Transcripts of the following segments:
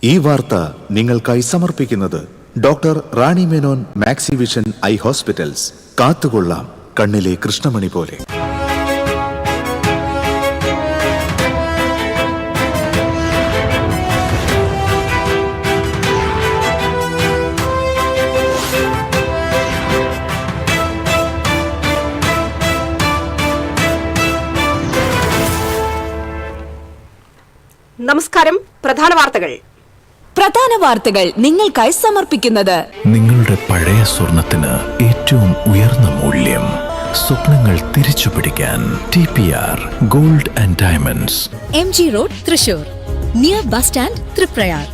ഈ വാർത്ത നിങ്ങൾക്കായി സമർപ്പിക്കുന്നത് doctor Rani Menon Maxivision I hospitals. കാത്തുകൊള്ളാം കണ്ണിലെ കൃഷ്ണമണി പോലെ. നമസ്കാരം. പ്രധാന വാർത്തകൾ നിങ്ങൾക്കായി സമർപ്പിക്കുന്നത് നിങ്ങളുടെ പഴയ സ്വർണത്തിന് ഏറ്റവും ഉയർന്ന മൂല്യം. സ്വപ്നങ്ങൾ തിരിച്ചു പിടിക്കാൻ TPR gold and diamonds, MG road, Thrissur, near bus stand, Triprayar.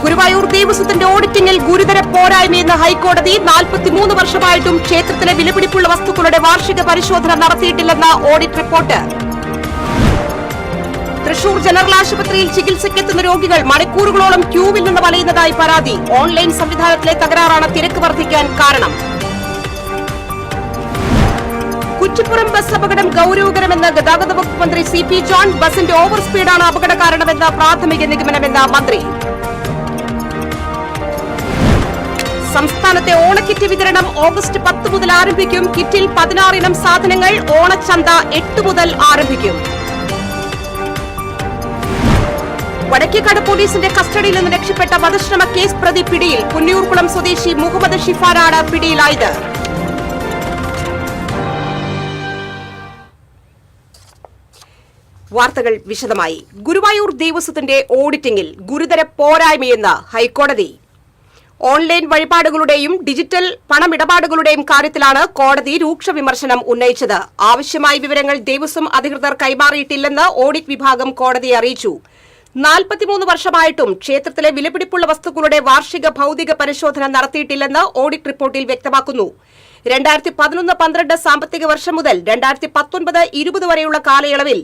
Guruvayur ദേവസ്വത്തിന്റെ ഓഡിറ്റിംഗിൽ ഗുരുതര പോരായ്മയെന്ന് ഹൈക്കോടതി. 43 വർഷമായിട്ടും ക്ഷേത്രത്തിലെ വിലപിടിപ്പുള്ള വസ്തുക്കളുടെ വാർഷിക പരിശോധന നടത്തിയിട്ടില്ലെന്ന ഓഡിറ്റ് റിപ്പോർട്ട്. തൃശൂർ ജനറൽ ആശുപത്രിയിൽ ചികിത്സയ്ക്കെത്തുന്ന രോഗികൾ മണിക്കൂറുകളോളം ക്യൂവിൽ നിന്ന് വലയുന്നതായി പരാതി. ഓൺലൈൻ സംവിധാനത്തിലെ തകരാറാണ് തിരക്ക് വർദ്ധിക്കാൻ കാരണം. കുറ്റിപ്പുറം ബസ് അപകടം ഗൌരവകരമെന്ന് ഗതാഗത വകുപ്പ് മന്ത്രി CP ജോൺ. ബസിന്റെ ഓവർ സ്പീഡാണ് അപകട കാരണമെന്ന് പ്രാഥമിക നിഗമനമെന്ന് മന്ത്രി. സംസ്ഥാനത്തെ ഓണക്കിറ്റ് വിതരണം ഓഗസ്റ്റ് 10 മുതൽ ആരംഭിക്കും. കിറ്റിൽ 16 ഇനം സാധനങ്ങൾ. ഓണച്ചന്ത 8 മുതൽ ആരംഭിക്കും. വടക്കേക്കാട് പോലീസിന്റെ കസ്റ്റഡിയിൽ നിന്ന് രക്ഷപ്പെട്ട വധശ്രമ കേസ് പ്രതി പിടിയിൽ. പുന്നയൂർകുളം സ്വദേശി മുഹമ്മദ് ഷിഫാനാണ് പിടിയിലായത്. വാർത്തകൾ വിശദമായി. ഗുരുവായൂർ ദേവസ്വത്തിന്റെ ഓഡിറ്റിംഗിൽ ഗുരുതര പോരായ്മയെന്ന് ഹൈക്കോടതി. ഓൺലൈൻ വഴിപാടുകളുടെയും ഡിജിറ്റൽ പണമിടപാടുകളുടെയും കാര്യത്തിലാണ് കോടതി രൂക്ഷ വിമർശനം ഉന്നയിച്ചത്. ആവശ്യമായ വിവരങ്ങൾ ദേവസ്വം അധികൃതർ കൈമാറിയിട്ടില്ലെന്ന് ഓഡിറ്റ് വിഭാഗം കോടതിയെ അറിയിച്ചു. 43 വർഷമായിട്ടും ക്ഷേത്രത്തിലെ വിലപിടിപ്പുള്ള വസ്തുക്കളുടെ വാർഷിക ഭൌതിക പരിശോധന നടത്തിയിട്ടില്ലെന്ന് ഓഡിറ്റ് റിപ്പോർട്ടിൽ വ്യക്തമാക്കുന്നു. 2011-12 സാമ്പത്തിക വർഷം മുതൽ 2019-20 വരെയുള്ള കാലയളവിൽ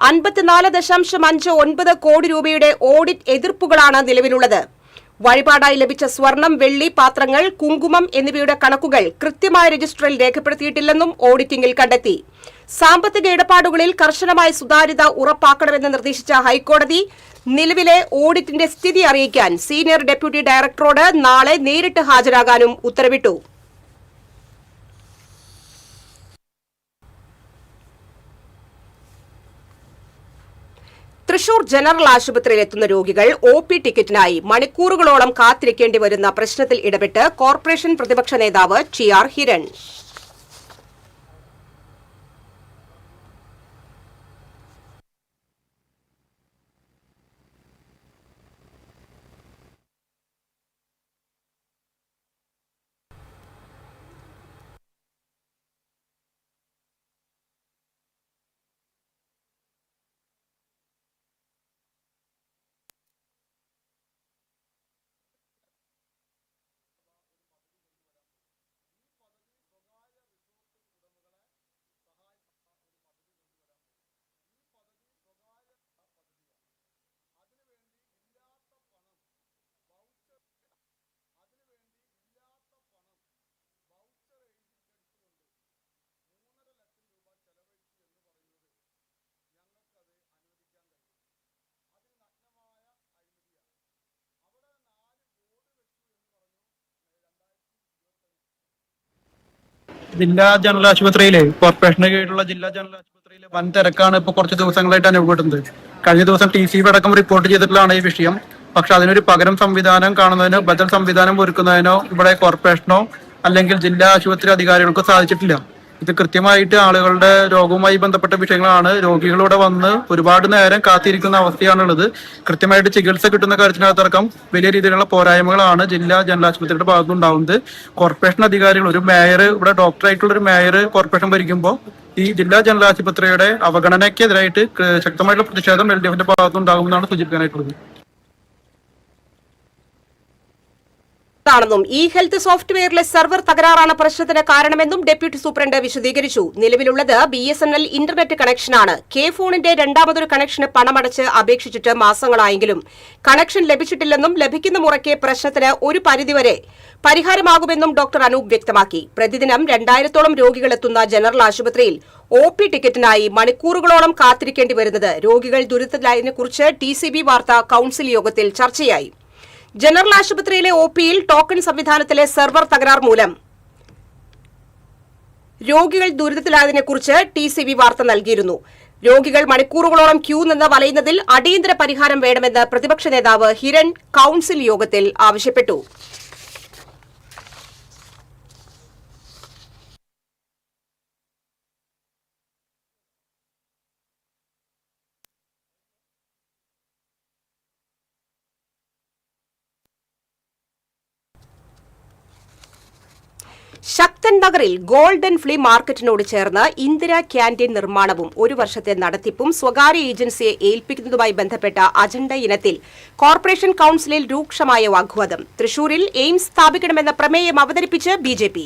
54.59 കോടി രൂപയുടെ ഓഡിറ്റ് എതിർപ്പുകളാണ് നിലവിലുള്ളത്. വഴിപാടായി ലഭിച്ച സ്വർണം, വെള്ളി, പാത്രങ്ങൾ, കുങ്കുമം എന്നിവയുടെ കണക്കുകൾ കൃത്യമായ രജിസ്റ്ററിൽ രേഖപ്പെടുത്തിയിട്ടില്ലെന്നും ഓഡിറ്റിംഗിൽ കണ്ടെത്തി. സാമ്പത്തിക ഇടപാടുകളിൽ കർശനമായ സുതാര്യത ഉറപ്പാക്കണമെന്ന് നിർദ്ദേശിച്ച ഹൈക്കോടതി നിലവിലെ ഓഡിറ്റിന്റെ സ്ഥിതി അറിയിക്കാൻ സീനിയർ ഡെപ്യൂട്ടി ഡയറക്ടറോട് നാളെ നേരിട്ട് ഹാജരാകാനും ഉത്തരവിട്ടു. തൃശൂർ ജനറൽ ആശുപത്രിയിൽ എത്തുന്ന രോഗികൾ OP ടിക്കറ്റിനായി മണിക്കൂറുകളോളം കാത്തിരിക്കേണ്ടി വരുന്ന പ്രശ്നത്തിൽ ഇടപെട്ട് കോർപ്പറേഷൻ പ്രതിപക്ഷ നേതാവ് TR ഹിരൺ. ജില്ലാ ജനറൽ ആശുപത്രിയിലെ കോർപ്പറേഷന് കീഴിലുള്ള ജില്ലാ ജനറൽ ആശുപത്രിയിലെ വൻ തിരക്കാണ് ഇപ്പോൾ കുറച്ച് ദിവസങ്ങളായിട്ട് അനുഭവപ്പെടുന്നത്. കഴിഞ്ഞ ദിവസം TCB അടക്കം റിപ്പോർട്ട് ചെയ്തിട്ടുള്ളതാണ് ഈ വിഷയം. പക്ഷെ അതിനൊരു പകരം സംവിധാനം കാണുന്നതിനോ ബദൽ സംവിധാനം ഒരുക്കുന്നതിനോ ഇവിടെ കോർപ്പറേഷനോ അല്ലെങ്കിൽ ജില്ലാ ആശുപത്രി അധികാരികൾക്കോ സാധിച്ചിട്ടില്ല. ഇത് കൃത്യമായിട്ട് ആളുകളുടെ രോഗവുമായി ബന്ധപ്പെട്ട വിഷയങ്ങളാണ്. രോഗികളിവിടെ വന്ന് ഒരുപാട് നേരം കാത്തിരിക്കുന്ന അവസ്ഥയാണുള്ളത്. കൃത്യമായിട്ട് ചികിത്സ കിട്ടുന്ന കാര്യത്തിനകത്തടക്കം വലിയ രീതിയിലുള്ള പോരായ്മകളാണ് ജില്ലാ ജനറൽ ആശുപത്രിയുടെ ഭാഗത്തുനിന്നുണ്ടാവുന്നത്. കോർപ്പറേഷൻ അധികാരികൾ, ഒരു മേയർ, ഇവിടെ ഡോക്ടറായിട്ടുള്ള ഒരു മേയർ കോർപ്പറേഷൻ ഭരിക്കുമ്പോൾ ഈ ജില്ലാ ജനറൽ ആശുപത്രിയുടെ അവഗണനയ്ക്കെതിരായിട്ട് ശക്തമായിട്ടുള്ള പ്രതിഷേധം LDFന്റെ ഭാഗത്തുനിന്നുണ്ടാകുമെന്നാണ് സൂചിപ്പിക്കാനായിട്ടുള്ളത്. ാണെന്നും ഇ ഹെൽത്ത് സോഫ്റ്റ്വെയറിലെ സെർവർ തകരാറാണ് പ്രശ്നത്തിന് കാരണമെന്നും ഡെപ്യൂട്ടി സൂപ്രണ്ട് വിശദീകരിച്ചു. നിലവിലുള്ളത് BSNL ഇന്റർനെറ്റ് കണക്ഷനാണ്. കെ ഫോണിന്റെ രണ്ടാമതൊരു കണക്ഷന് പണമടച്ച് അപേക്ഷിച്ചിട്ട് മാസങ്ങളായെങ്കിലും കണക്ഷൻ ലഭിച്ചിട്ടില്ലെന്നും ലഭിക്കുന്ന മുറയ്ക്ക് പ്രശ്നത്തിന് ഒരു പരിധിവരെ പരിഹാരമാകുമെന്നും ഡോക്ടർ അനൂപ് വ്യക്തമാക്കി. പ്രതിദിനം 2000-ഓളം രോഗികളെത്തുന്ന ജനറൽ ആശുപത്രിയിൽ OP ടിക്കറ്റിനായി മണിക്കൂറുകളോളം കാത്തിരിക്കേണ്ടി വരുന്നത് രോഗികൾ ദുരിതത്തിലായതിനെക്കുറിച്ച് TCB വാർത്താ കൌൺസിൽ യോഗത്തിൽ ചർച്ചയായി. ജനറൽ ആശുപത്രിയിലെ OPയിൽ ടോക്കൺ സംവിധാനത്തിലെ സെർവർ തകരാർ മൂലം രോഗികൾ ദുരിതത്തിലായതിനെക്കുറിച്ച് TCB വാർത്ത നൽകിയിരുന്നു. രോഗികൾ മണിക്കൂറുകളോളം ക്യൂ നിന്ന് വലയുന്നതിൽ അടിയന്തര പരിഹാരം വേണമെന്ന് പ്രതിപക്ഷ നേതാവ് ഹിരൺ കൌൺസിൽ യോഗത്തിൽ ആവശ്യപ്പെട്ടു. ശക്തൻ നഗറിൽ ഗോൾഡൻ ഫ്ലീ മാർക്കറ്റിനോട് ചേർന്ന് ഇന്ദിര ക്യാന്റീൻ നിർമ്മാണവും 1 വർഷത്തെ നടത്തിപ്പും സ്വകാര്യ ഏജൻസിയെ ഏൽപ്പിക്കുന്നതുമായി ബന്ധപ്പെട്ട അജണ്ട ഇനത്തിൽ കോർപ്പറേഷൻ കൌൺസിലിൽ രൂക്ഷമായ വാഗ്വാദം. തൃശൂരിൽ എയിംസ് സ്ഥാപിക്കണമെന്ന പ്രമേയം അവതരിപ്പിച്ച് BJP.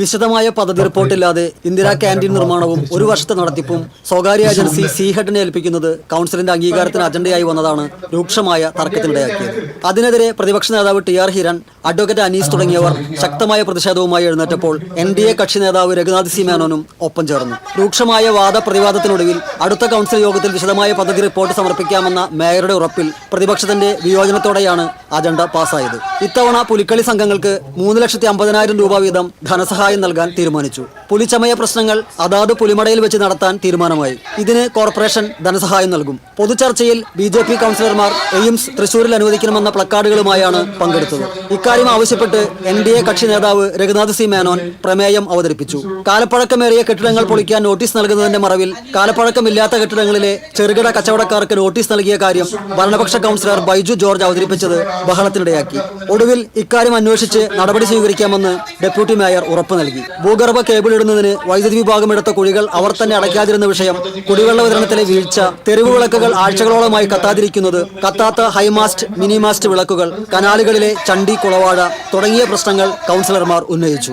വിശദമായ പദ്ധതി റിപ്പോർട്ടില്ലാതെ ഇന്ദിരാ ക്യാന്റീൻ നിർമ്മാണവും 1 വർഷത്തെ നടത്തിപ്പും സ്വകാര്യ ഏജൻസി സീഹെഡിനെ ഏൽപ്പിക്കുന്നത് കൌൺസിലിന്റെ അംഗീകാരത്തിന് അജണ്ടയായി വന്നതാണ് രൂക്ഷമായ തർക്കത്തിനിടയാക്കിയത്. അതിനെതിരെ പ്രതിപക്ഷ നേതാവ് TR ഹിരൺ, അഡ്വക്കേറ്റ് അനീസ് തുടങ്ങിയവർ ശക്തമായ പ്രതിഷേധവുമായി എഴുന്നേറ്റപ്പോൾ NDA കക്ഷി നേതാവ് രഘുനാഥ് C മേനോനും ഒപ്പം ചേർന്നു. രൂക്ഷമായ വാദപ്രതിവാദത്തിനൊടുവിൽ അടുത്ത കൌൺസിൽ യോഗത്തിൽ വിശദമായ പദ്ധതി റിപ്പോർട്ട് സമർപ്പിക്കാമെന്ന മേയറുടെ ഉറപ്പിൽ പ്രതിപക്ഷത്തിന്റെ വിയോജനത്തോടെയാണ് അജണ്ട പാസായത്. ഇത്തവണ പുലിക്കളി സംഘങ്ങൾക്ക് 3,50,000 രൂപ വീതം ധനസഹായം നൽകാൻ തീരുമാനിച്ചു. പുലിച്ചമയ പ്രശ്നങ്ങൾ അതാത് പുലിമടയിൽ വെച്ച് നടത്താൻ തീരുമാനമായി. ഇതിന് കോർപ്പറേഷൻ ധനസഹായം നൽകും. പൊതുചർച്ചയിൽ BJP കൌൺസിലർമാർ എയിംസ് തൃശൂരിൽ അനുവദിക്കണമെന്ന പ്ലക്കാർഡുകളുമായാണ് പങ്കെടുത്തത്. ഇക്കാര്യം ആവശ്യപ്പെട്ട് NDA കക്ഷി നേതാവ് രഘുനാഥ് C മേനോൻ പ്രമേയം അവതരിപ്പിച്ചു. കാലപ്പഴക്കമേറിയ കെട്ടിടങ്ങൾ പൊളിക്കാൻ നോട്ടീസ് നൽകുന്നതിന്റെ മറവിൽ കാലപ്പഴക്കമില്ലാത്ത കെട്ടിടങ്ങളിലെ ചെറുകിട കച്ചവടക്കാർക്ക് നോട്ടീസ് നൽകിയ കാര്യം ഭരണപക്ഷ കൌൺസിലർ ബൈജു ജോർജ് അവതരിപ്പിച്ചത് ബഹളത്തിനിടയാക്കി. ഒടുവിൽ ഇക്കാര്യം അന്വേഷിച്ച് നടപടി സ്വീകരിക്കാമെന്ന് ഡെപ്യൂട്ടി മേയർ ഉറപ്പ് നൽകി. ഭൂഗർഭ കേബിൾ ഇടുന്നതിന് വൈദ്യുതി വിഭാഗം എടുത്ത കുഴികൾ അവർ തന്നെ അടയ്ക്കാതിരുന്ന വിഷയം, കുടിവെള്ള വിതരണത്തിലെ വീഴ്ച, തെരുവ് വിളക്കുകൾ ആഴ്ചകളോളമായി കത്താതിരിക്കുന്നത്, കത്താത്ത ഹൈമാസ്റ്റ് മിനിമാസ്റ്റ് വിളക്കുകൾ, കനാലുകളിലെ ചണ്ടി കുളവാഴ തുടങ്ങിയ പ്രശ്നങ്ങൾ കൌൺസിലർമാർ ഉന്നയിച്ചു.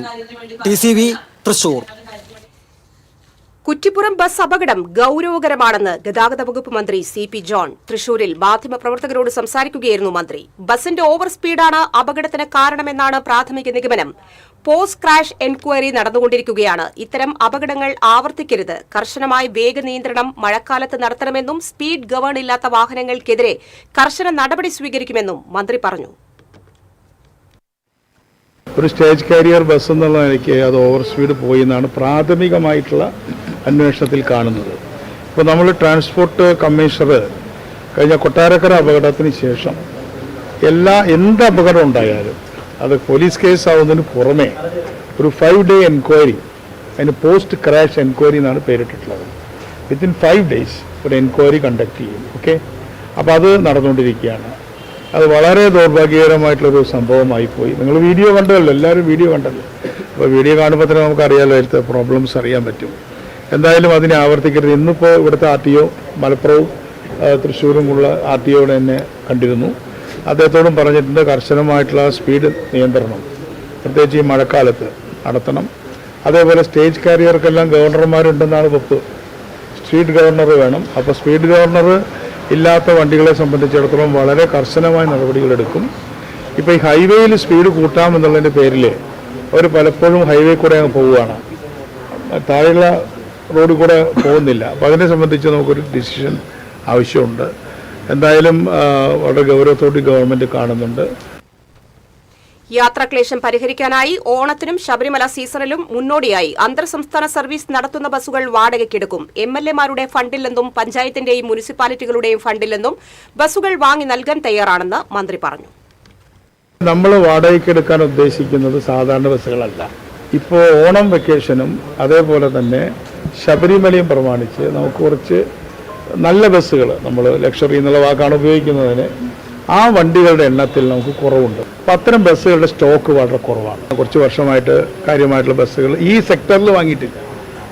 TCV തൃശൂർ. കുറ്റിപ്പുറം ബസ് അപകടം ഗൌരവകരമാണെന്ന് ഗതാഗത വകുപ്പ് മന്ത്രി CP ജോൺ തൃശൂരിൽ മാധ്യമപ്രവർത്തകരോട് സംസാരിക്കുകയായിരുന്നു മന്ത്രി. ബസിന്റെ ഓവർ സ്പീഡാണ് അപകടത്തിന് കാരണമെന്നാണ് പ്രാഥമിക നിഗമനം. പോസ്റ്റ് ക്രാഷ് എൻക്വയറി നടന്നുകൊണ്ടിരിക്കുകയാണ്. ഇത്തരം അപകടങ്ങൾ ആവർത്തിക്കരുത്. കർശനമായ വേഗനിയന്ത്രണം മഴക്കാലത്ത് നടത്തണമെന്നും സ്പീഡ് ഗവേൺ ഇല്ലാത്ത വാഹനങ്ങൾക്കെതിരെ കർശന നടപടി സ്വീകരിക്കുമെന്നും മന്ത്രി പറഞ്ഞു. ഒരു സ്റ്റേജ് കാരിയർ ബസ് എന്നുള്ള നിലയ്ക്ക് അത് ഓവർ സ്പീഡ് പോയി എന്നാണ് പ്രാഥമികമായിട്ടുള്ള അന്വേഷണത്തിൽ കാണുന്നത്. ഇപ്പോൾ നമ്മൾ ട്രാൻസ്പോർട്ട് കമ്മീഷണർ കഴിഞ്ഞ കൊട്ടാരക്കര അപകടത്തിന് ശേഷം എന്ത് അപകടം ഉണ്ടായാലും അത് പോലീസ് കേസ് ആവുന്നതിന് പുറമെ ഒരു 5-day എൻക്വയറി, അതിന് പോസ്റ്റ് ക്രാഷ് എൻക്വയറി എന്നാണ് പേരിട്ടിട്ടുള്ളത്. വിത്തിൻ 5 days ഒരു എൻക്വയറി കണ്ടക്ട് ചെയ്യും. ഓക്കെ, അപ്പോൾ അത് നടന്നുകൊണ്ടിരിക്കുകയാണ്. അത് വളരെ ദൗർഭാഗ്യകരമായിട്ടുള്ളൊരു സംഭവമായി പോയി. നിങ്ങൾ വീഡിയോ കണ്ടല്ലോ, എല്ലാവരും വീഡിയോ കണ്ടല്ലോ. അപ്പോൾ വീഡിയോ കാണുമ്പോൾ തന്നെ നമുക്കറിയാമല്ലോ അതിലത്തെ പ്രോബ്ലംസ് അറിയാൻ പറ്റും. എന്തായാലും അതിനെ ആവർത്തിക്കരുത്. ഇന്നിപ്പോൾ ഇവിടുത്തെ RTO മലപ്പുറവും തൃശ്ശൂരുമുള്ള RTOയോട് എന്നെ കണ്ടിരുന്നു. അദ്ദേഹത്തോടും പറഞ്ഞിട്ടുണ്ട് കർശനമായിട്ടുള്ള സ്പീഡ് നിയന്ത്രണം പ്രത്യേകിച്ച് ഈ മഴക്കാലത്ത് നടത്തണം. അതേപോലെ സ്റ്റേജ് കാരിയർക്കെല്ലാം ഗവർണർമാരുണ്ടെന്നാണ് വകുപ്പ്. സ്പീഡ് ഗവർണർ വേണം. അപ്പോൾ സ്പീഡ് ഗവർണർ ഇല്ലാത്ത വണ്ടികളെ സംബന്ധിച്ചിടത്തോളം വളരെ കർശനമായ നടപടികളെടുക്കും. ഇപ്പോൾ ഈ ഹൈവേയിൽ സ്പീഡ് കൂട്ടാമെന്നുള്ളതിൻ്റെ പേരിൽ അവർ പലപ്പോഴും ഹൈവേ കൂടെ അങ്ങ് പോവുകയാണ്, താഴെയുള്ള റോഡിൽ കൂടെ പോകുന്നില്ല. അപ്പോൾ അതിനെ സംബന്ധിച്ച് നമുക്കൊരു ഡിസിഷൻ ആവശ്യമുണ്ട്. എന്തായാലും വളരെ ഗൗരവത്തോടെ ഗവൺമെൻറ് കാണുന്നുണ്ട്. യാത്രാക്ലേശം പരിഹരിക്കാനായി ഓണത്തിനും ശബരിമല സീസണിലും മുന്നോടിയായി അന്തർ സംസ്ഥാന സർവീസ് നടത്തുന്ന ബസ്സുകൾ വാടകയ്ക്കെടുക്കും. MLA-മാരുടെ ഫണ്ടിൽ നിന്നും പഞ്ചായത്തിന്റെയും മുനിസിപ്പാലിറ്റികളുടെയും ഫണ്ടിൽ നിന്നും ബസ്സുകൾ വാങ്ങി നൽകാൻ തയ്യാറാണെന്ന് മന്ത്രി പറഞ്ഞു. നമ്മൾ വാടകയ്ക്കെടുക്കാൻ ഉദ്ദേശിക്കുന്നത് സാധാരണ ബസ്സുകളല്ല. ഇപ്പോൾ ഓണം വെക്കേഷനും അതേപോലെ തന്നെ ശബരിമലയും പ്രമാണിച്ച് നമുക്ക് കുറച്ച് നല്ല ബസ്സുകൾ, നമ്മൾ ലക്ഷറി എന്നുള്ള വാക്കാണ് ഉപയോഗിക്കുന്നതിന്, ആ വണ്ടികളുടെ എണ്ണത്തിൽ നമുക്ക് കുറവുണ്ട്. അപ്പം അത്തരം ബസ്സുകളുടെ സ്റ്റോക്ക് വളരെ കുറവാണ്. കുറച്ച് വർഷമായിട്ട് കാര്യമായിട്ടുള്ള ബസ്സുകൾ ഈ സെക്ടറിൽ വാങ്ങിയിട്ടില്ല.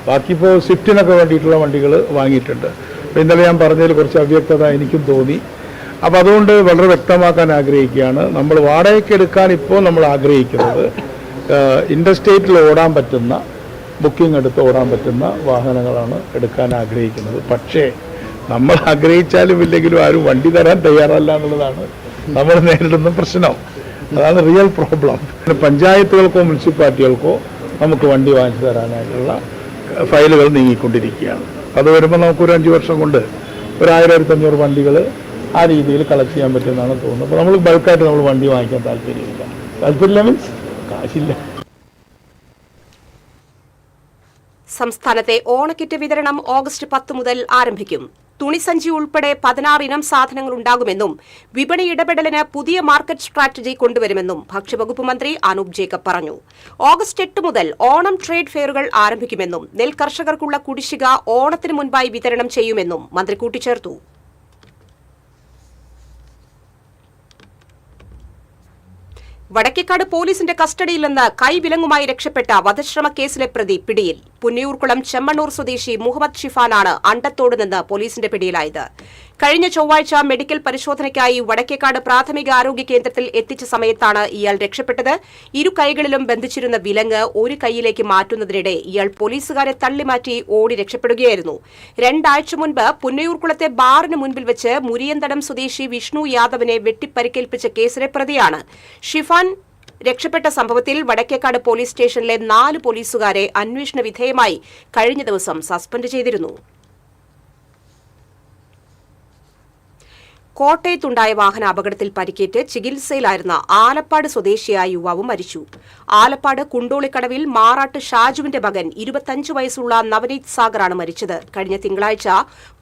ബാക്കിപ്പോൾ സ്വിഫ്റ്റിനൊക്കെ വേണ്ടിയിട്ടുള്ള വണ്ടികൾ വാങ്ങിയിട്ടുണ്ട്. അപ്പോൾ ഇന്നലെ ഞാൻ പറഞ്ഞതിൽ കുറച്ച് അവ്യക്തത എനിക്കും തോന്നി. അപ്പോൾ അതുകൊണ്ട് വളരെ വ്യക്തമാക്കാൻ ആഗ്രഹിക്കുകയാണ്, നമ്മൾ വാടകയ്ക്ക് എടുക്കാൻ ഇപ്പോൾ നമ്മൾ ആഗ്രഹിക്കുന്നത് ഇൻഡർസ്റ്റേറ്റിൽ ഓടാൻ പറ്റുന്ന, ബുക്കിംഗ് എടുത്ത് ഓടാൻ പറ്റുന്ന വാഹനങ്ങളാണ് എടുക്കാൻ ആഗ്രഹിക്കുന്നത്. പക്ഷേ നമ്മൾ ആഗ്രഹിച്ചാലും ഇല്ലെങ്കിലും ആരും വണ്ടി തരാൻ തയ്യാറല്ല എന്നുള്ളതാണ് നമ്മൾ നേരിടുന്ന പ്രശ്നം. അതാണ് റിയൽ പ്രോബ്ലം. പഞ്ചായത്തുകൾക്കോ മുനിസിപ്പാലിറ്റികൾക്കോ നമുക്ക് വണ്ടി വാങ്ങിച്ചു തരാനായിട്ടുള്ള ഫയലുകൾ നീങ്ങിക്കൊണ്ടിരിക്കുകയാണ്. അത് വരുമ്പോൾ നമുക്കൊരു 5 വർഷം കൊണ്ട് 1000-1500 വണ്ടികൾ ആ രീതിയിൽ കളക്ട് ചെയ്യാൻ പറ്റുമെന്നാണ് തോന്നുന്നത്. അപ്പോൾ നമ്മൾ ബൾക്കായിട്ട് നമ്മൾ വണ്ടി വാങ്ങിക്കാൻ താല്പര്യമില്ല മീൻസ് കാശില്ല. സംസ്ഥാനത്തെ ഓണക്കിറ്റ് വിതരണം ഓഗസ്റ്റ് 10 മുതൽ ആരംഭിക്കും. തുണിസഞ്ചി ഉൾപ്പെടെ 16 ഇനം സാധനങ്ങൾ ഉണ്ടാകുമെന്നും വിപണി ഇടപെടലിന് പുതിയ മാർക്കറ്റ് സ്ട്രാറ്റജി കൊണ്ടുവരുമെന്നും ഭക്ഷ്യവകുപ്പ് മന്ത്രി അനൂപ് ജേക്കബ് പറഞ്ഞു. ഓഗസ്റ്റ് 8 മുതൽ ഓണം ട്രേഡ് ഫെയറുകൾ ആരംഭിക്കുമെന്നും നെൽ കർഷകർക്കുള്ള കുടിശ്ശിക ഓണത്തിന് മുൻപായി വിതരണം ചെയ്യുമെന്നും മന്ത്രി കൂട്ടിച്ചേർത്തു. വടക്കേക്കാട് പോലീസിന്റെ കസ്റ്റഡിയിൽ നിന്ന് കൈവിലങ്ങുമായി രക്ഷപ്പെട്ട വധശ്രമ കേസിലെ പ്രതി പിടിയിൽ. പുന്നയൂർക്കുളം ചെമ്മണ്ണൂർ സ്വദേശി മുഹമ്മദ് ഷിഫാനാണ് അണ്ടത്തോട് നിന്ന് പോലീസിന്റെ പിടിയിലായത്. കഴിഞ്ഞ ചൊവ്വാഴ്ച മെഡിക്കൽ പരിശോധനയ്ക്കായി വടക്കേക്കാട് പ്രാഥമിക ആരോഗ്യ കേന്ദ്രത്തിൽ എത്തിച്ച സമയത്താണ് ഇയാൾ രക്ഷപ്പെട്ടത്. ഇരു കൈകളിലും ബന്ധിച്ചിരുന്ന വിലങ്ങ് ഒരു കൈയിലേക്ക് മാറ്റുന്നതിനിടെ ഇയാൾ പോലീസുകാരെ തള്ളിമാറ്റി ഓടി രക്ഷപ്പെടുകയായിരുന്നു. 2 ആഴ്ച മുൻപ് പുന്നയൂർക്കുളത്തെ ബാറിന് മുൻപിൽ വെച്ച് മുരിയന്തടം സ്വദേശി വിഷ്ണു യാദവിനെ വെട്ടിപ്പരിക്കേൽപ്പിച്ച കേസിലെ പ്രതിയാണ് ഷിഫാൻ. രക്ഷപ്പെട്ട സംഭവത്തിൽ വടക്കേക്കാട് പോലീസ് സ്റ്റേഷനിലെ 4 പോലീസുകാരെ അന്വേഷണ വിധേയമായി കഴിഞ്ഞ ദിവസം സസ്പെൻഡ് ചെയ്തിരുന്നു. കോട്ടയത്തുണ്ടായ വാഹന അപകടത്തിൽ പരിക്കേറ്റ് ചികിത്സയിലായിരുന്ന ആലപ്പാട് സ്വദേശിയായ യുവാവ് മരിച്ചു. ആലപ്പാട് കുണ്ടോളിക്കടവിൽ മാറാട്ട് ഷാജുവിന്റെ മകൻ 25 വയസ്സുള്ള നവനീത് സാഗറാണ് മരിച്ചത്. കഴിഞ്ഞ തിങ്കളാഴ്ച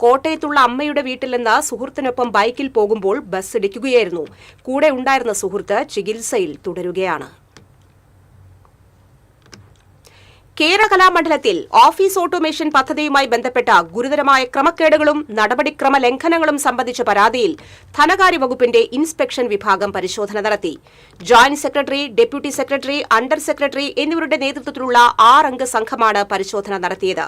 കോട്ടയത്തുള്ള അമ്മയുടെ വീട്ടിൽ നിന്ന് സുഹൃത്തിനൊപ്പം ബൈക്കിൽ പോകുമ്പോൾ ബസ് ഇടിക്കുകയായിരുന്നു. കൂടെ ഉണ്ടായിരുന്ന സുഹൃത്ത് ചികിത്സയിൽ തുടരുകയാണ്. കേരള കലാമണ്ഡലത്തിൽ ഓഫീസ് ഓട്ടോമേഷൻ പദ്ധതിയുമായി ബന്ധപ്പെട്ട ഗുരുതരമായ ക്രമക്കേടുകളും നടപടിക്രമ ലംഘനങ്ങളും സംബന്ധിച്ച പരാതിയിൽ ധനകാര്യ വകുപ്പിന്റെ ഇൻസ്പെക്ഷൻ വിഭാഗം പരിശോധന നടത്തി. Joint secretary, deputy secretary, under secretary എന്നിവരുടെ നേതൃത്വത്തിലുള്ള 6 അംഗ സംഘമാണ് പരിശോധന നടത്തിയത്.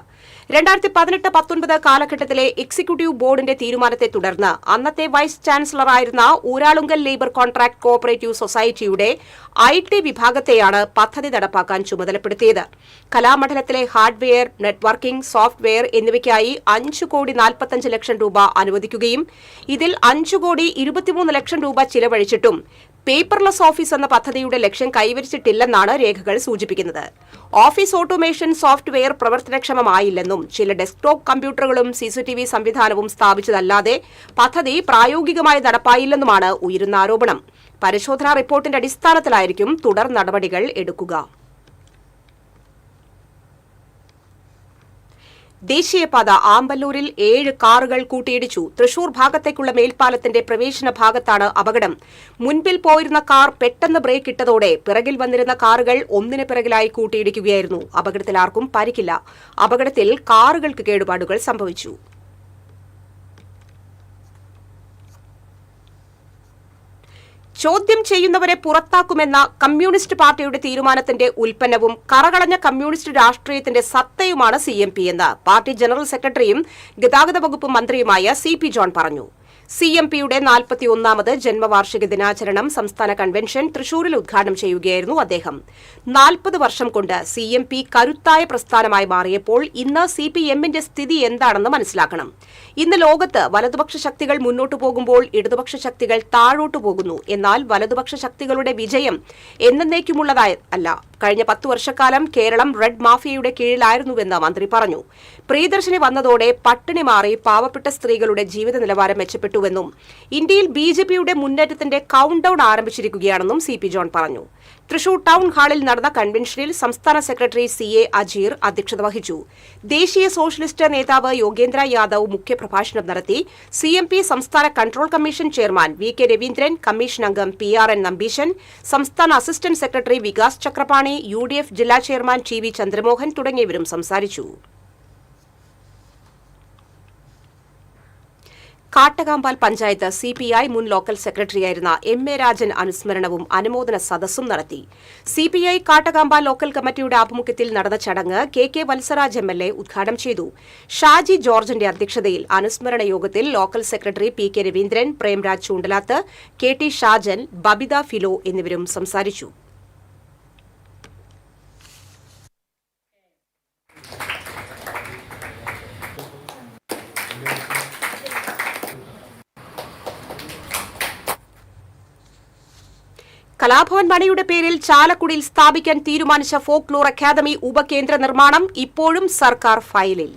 2018-19 കാലഘട്ടത്തിലെ എക്സിക്യൂട്ടീവ് ബോർഡിന്റെ തീരുമാനത്തെ തുടർന്ന് അന്നത്തെ വൈസ് ചാൻസലറായിരുന്ന ഊരാളുങ്കൽ ലേബർ കോൺട്രാക്ട് കോഓപ്പറേറ്റീവ് സൊസൈറ്റിയുടെ IT വിഭാഗത്തെയാണ് പദ്ധതി നടപ്പാക്കാൻ ചുമതലപ്പെടുത്തിയത്. കലാമണ്ഡലത്തിലെ ഹാർഡ്വെയർ, നെറ്റ്വർക്കിംഗ്, സോഫ്റ്റ്വെയർ എന്നിവയ്ക്കായി 5,45 ലക്ഷം രൂപ അനുവദിക്കുകയും ഇതിൽ 5,23 ലക്ഷം രൂപ ചിലവഴിച്ചിട്ടും പേപ്പർലെസ് ഓഫീസ് എന്ന പദ്ധതിയുടെ ലക്ഷ്യം കൈവരിച്ചിട്ടില്ലെന്നാണ് രേഖകൾ സൂചിപ്പിക്കുന്നത്. ഓഫീസ് ഓട്ടോമേഷൻ സോഫ്റ്റ്വെയർ പ്രവർത്തനക്ഷമമായില്ലെന്നും ചില ഡെസ്ക്ടോപ്പ് കമ്പ്യൂട്ടറുകളും CCTV സംവിധാനവും സ്ഥാപിച്ചതല്ലാതെ പദ്ധതി പ്രായോഗികമായി നടപ്പായില്ലെന്നുമാണ് ഉയരുന്ന ആരോപണം. പരിശോധനാ റിപ്പോർട്ടിന്റെ അടിസ്ഥാനത്തിലായിരിക്കും തുടർ നടപടികൾ എടുക്കുക. ദേശീയപാത ആമ്പല്ലൂരിൽ 7 കാറുകൾ കൂട്ടിയിടിച്ചു. തൃശൂർ ഭാഗത്തേക്കുള്ള മേൽപ്പാലത്തിന്റെ പ്രവേശന ഭാഗത്താണ് അപകടം. മുൻപിൽ പോയിരുന്ന കാർ പെട്ടെന്ന് ബ്രേക്ക് ഇട്ടതോടെ പിറകിൽ വന്നിരുന്ന കാറുകൾ ഒന്നിന് പിറകിലായി കൂട്ടിയിടിക്കുകയായിരുന്നു. അപകടത്തിൽ ആർക്കും പരിക്കില്ല. അപകടത്തിൽ കാറുകൾക്ക് കേടുപാടുകൾ സംഭവിച്ചു. ചോദ്യം ചെയ്യുന്നവരെ പുറത്താക്കുമെന്ന കമ്മ്യൂണിസ്റ്റ് പാർട്ടിയുടെ തീരുമാനത്തിന്റെ ഉൽപ്പന്നവും കറകളഞ്ഞ കമ്മ്യൂണിസ്റ്റ് രാഷ്ട്രീയത്തിന്റെ സത്തയുമാണ് CMP എന്ന് പാർട്ടി ജനറൽ സെക്രട്ടറിയും ഗതാഗത വകുപ്പ് മന്ത്രിയുമായ CP ജോൺ പറഞ്ഞു. CMPയുടെ 41ാമത് ജന്മവാർഷിക ദിനാചരണം സംസ്ഥാന കൺവെൻഷൻ തൃശൂരിൽ ഉദ്ഘാടനം ചെയ്യുകയായിരുന്നു അദ്ദേഹം. 40 വർഷം കൊണ്ട് CMP കരുത്തായ പ്രസ്ഥാനമായി മാറിയപ്പോൾ ഇന്ന് CPMന്റെ സ്ഥിതി എന്താണെന്ന് മനസ്സിലാക്കണം. ഇന്ന് ലോകത്ത് വലതുപക്ഷ ശക്തികൾ മുന്നോട്ടു പോകുമ്പോൾ ഇടതുപക്ഷ ശക്തികൾ താഴോട്ടു പോകുന്നു. എന്നാൽ വലതുപക്ഷ ശക്തികളുടെ വിജയം എന്നേക്കുമുള്ളതല്ല. കഴിഞ്ഞ 10 വർഷക്കാലം കേരളം റെഡ് മാഫിയയുടെ കീഴിലായിരുന്നുവെന്ന് മന്ത്രി പറഞ്ഞു. പ്രിയദർശിനി വന്നതോടെ പട്ടിണി മാറി പാവപ്പെട്ട സ്ത്രീകളുടെ ജീവിത നിലവാരം മെച്ചപ്പെട്ടുവെന്നും ഇന്ത്യയിൽ BJPയുടെ മുന്നേറ്റത്തിന്റെ കൌണ്ട് ഡൌൺ ആരംഭിച്ചിരിക്കുകയാണെന്നും CP ജോൺ പറഞ്ഞു. തൃശൂർ ടൗൺ ഹാളിൽ നടന്ന കൺവെൻഷനിൽ സംസ്ഥാന സെക്രട്ടറി CA അജീർ അധ്യക്ഷത വഹിച്ചു. ദേശീയ സോഷ്യലിസ്റ്റ് നേതാവ് യോഗേന്ദ്ര യാദവ് മുഖ്യപ്രഭാഷണം നടത്തി. CMP സംസ്ഥാന control commission chairman VK Raveendran, commission അംഗം PRN നമ്പീശൻ, സംസ്ഥാന assistant secretary Vikas Chakrapani, UDF ജില്ലാ ചെയർമാൻ TV ചന്ദ്രമോഹൻ തുടങ്ങിയവരും സംസാരിച്ചു. കാട്ടകാമ്പാൽ പഞ്ചായത്ത് CPI മുൻ ലോക്കൽ സെക്രട്ടറിയായിരുന്ന MA രാജൻ അനുസ്മരണവും അനുമോദന സദസ്സും നടത്തി. CPI കാട്ടകാമ്പാൽ ലോക്കൽ കമ്മിറ്റിയുടെ ആഭിമുഖ്യത്തിൽ നടന്ന ചടങ്ങ് KK വത്സരാജ് MLA ഉദ്ഘാടനം ചെയ്തു. ഷാജി ജോർജിന്റെ അധ്യക്ഷതയിൽ അനുസ്മരണ യോഗത്തിൽ local secretary PK Raveendran, Premraj Choondalath, KT Shajan, Babitha Philo എന്നിവരും സംസാരിച്ചു. കലാഭവൻ മണിയുടെ പേരിൽ ചാലക്കുടിയിൽ സ്ഥാപിക്കാൻ തീരുമാനിച്ച ഫോക്ലോർ അക്കാദമി ഉപകേന്ദ്ര നിർമ്മാണം ഇപ്പോഴും സർക്കാർ ഫയലിൽ.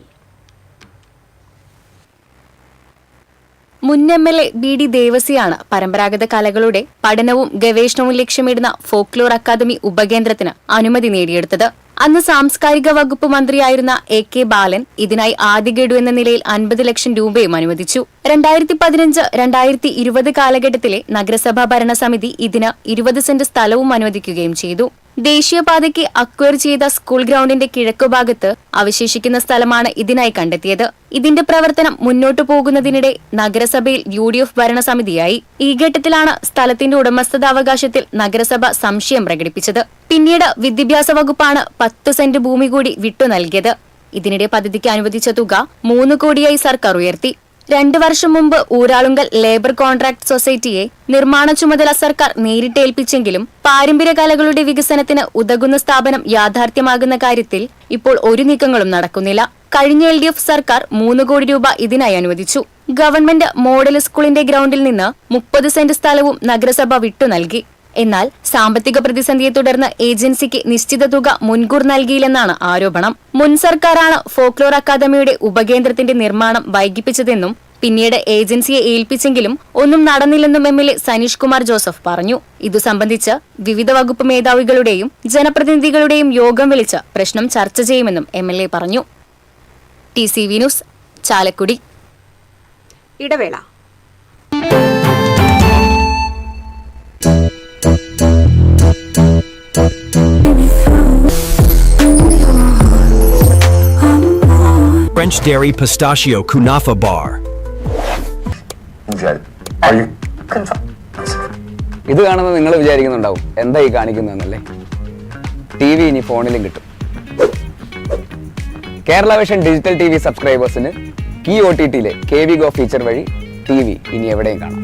മുൻ MLA BD ദേവസിയാണ് പരമ്പരാഗത കലകളുടെ പഠനവും ഗവേഷണവും ലക്ഷ്യമിടുന്ന ഫോക്ലോർ അക്കാദമി ഉപകേന്ദ്രത്തിന് അനുമതി നേടിയെടുത്തത്. അന്ന് സാംസ്കാരിക വകുപ്പ് മന്ത്രിയായിരുന്ന AK ബാലൻ ഇതിനായി ആദ്യ ഗഡു എന്ന നിലയിൽ 50 ലക്ഷം രൂപയും അനുവദിച്ചു. 2015-2020 കാലഘട്ടത്തിലെ നഗരസഭാ ഭരണസമിതി ഇതിന് 20 സെന്റ് സ്ഥലവും അനുവദിക്കുകയും ചെയ്തു. ദേശീയപാതയ്ക്ക് അക്വയർ ചെയ്ത സ്കൂൾ ഗ്രൗണ്ടിന്റെ കിഴക്കുഭാഗത്ത് അവശേഷിക്കുന്ന സ്ഥലമാണ് ഇതിനായി കണ്ടെത്തിയത്. ഇതിന്റെ പ്രവർത്തനം മുന്നോട്ടു പോകുന്നതിനിടെ നഗരസഭയിൽ UDF ഭരണസമിതിയായി. ഈ ഘട്ടത്തിലാണ് സ്ഥലത്തിന്റെ ഉടമസ്ഥതാവകാശത്തിൽ നഗരസഭ സംശയം പ്രകടിപ്പിച്ചത്. പിന്നീട് വിദ്യാഭ്യാസ വകുപ്പാണ് 10 സെന്റ് ഭൂമി കൂടി വിട്ടു നൽകിയത്. ഇതിനിടെ പദ്ധതിക്ക് അനുവദിച്ച തുക 3 കോടിയായി സർക്കാർ ഉയർത്തി. 2 വർഷം മുമ്പ് ഊരാളുങ്കൽ ലേബർ കോൺട്രാക്ട് സൊസൈറ്റിയെ നിർമ്മാണ ചുമതല സർക്കാർ നേരിട്ട് ഏൽപ്പിച്ചെങ്കിലും പാരമ്പര്യ കലകളുടെ വികസനത്തിന് ഉതകുന്ന സ്ഥാപനം യാഥാർത്ഥ്യമാകുന്ന കാര്യത്തിൽ ഇപ്പോൾ ഒരു നീക്കങ്ങളും നടക്കുന്നില്ല. കഴിഞ്ഞ LDF സർക്കാർ 3 കോടി രൂപ ഇതിനായി അനുവദിച്ചു. ഗവൺമെന്റ് മോഡൽ സ്കൂളിന്റെ ഗ്രൗണ്ടിൽ നിന്ന് 30 സെന്റ് സ്ഥലവും നഗരസഭ വിട്ടു നൽകി. എന്നാൽ സാമ്പത്തിക പ്രതിസന്ധിയെ തുടർന്ന് ഏജൻസിക്ക് നിശ്ചിത തുക മുൻകൂർ നൽകിയില്ലെന്നാണ് ആരോപണം. മുൻ സർക്കാരാണ് ഫോക്ലോർ അക്കാദമിയുടെ ഉപകേന്ദ്രത്തിന്റെ നിർമ്മാണം വൈകിപ്പിച്ചതെന്നും പിന്നീട് ഏജൻസിയെ ഏൽപ്പിച്ചെങ്കിലും ഒന്നും നടന്നില്ലെന്നും MLA സനീഷ് കുമാർ ജോസഫ് പറഞ്ഞു. ഇതു സംബന്ധിച്ച് വിവിധ വകുപ്പ് മേധാവികളുടെയും ജനപ്രതിനിധികളുടെയും യോഗം വിളിച്ച് പ്രശ്നം ചർച്ച ചെയ്യുമെന്നും MLA പറഞ്ഞു. TCV news, Chalakudy. ഇടവേള. French Dairy Pistachio Kunafa Bar. ഇത് കാണുമ്പോൾ നിങ്ങൾ വിചാരിക്കുന്നുണ്ടാവും എന്താ ഈ കാണിക്കുന്നതെന്നല്ലേ. TV ഇനി ഫോണിലും കിട്ടും. കേരള വിഷൻ ഡിജിറ്റൽ TV സബ്സ്ക്രൈബേഴ്സിന് ഈ OTTയിലെ KV Go ഫീച്ചർ വഴി TV ഇനി എവിടെയും കാണാം.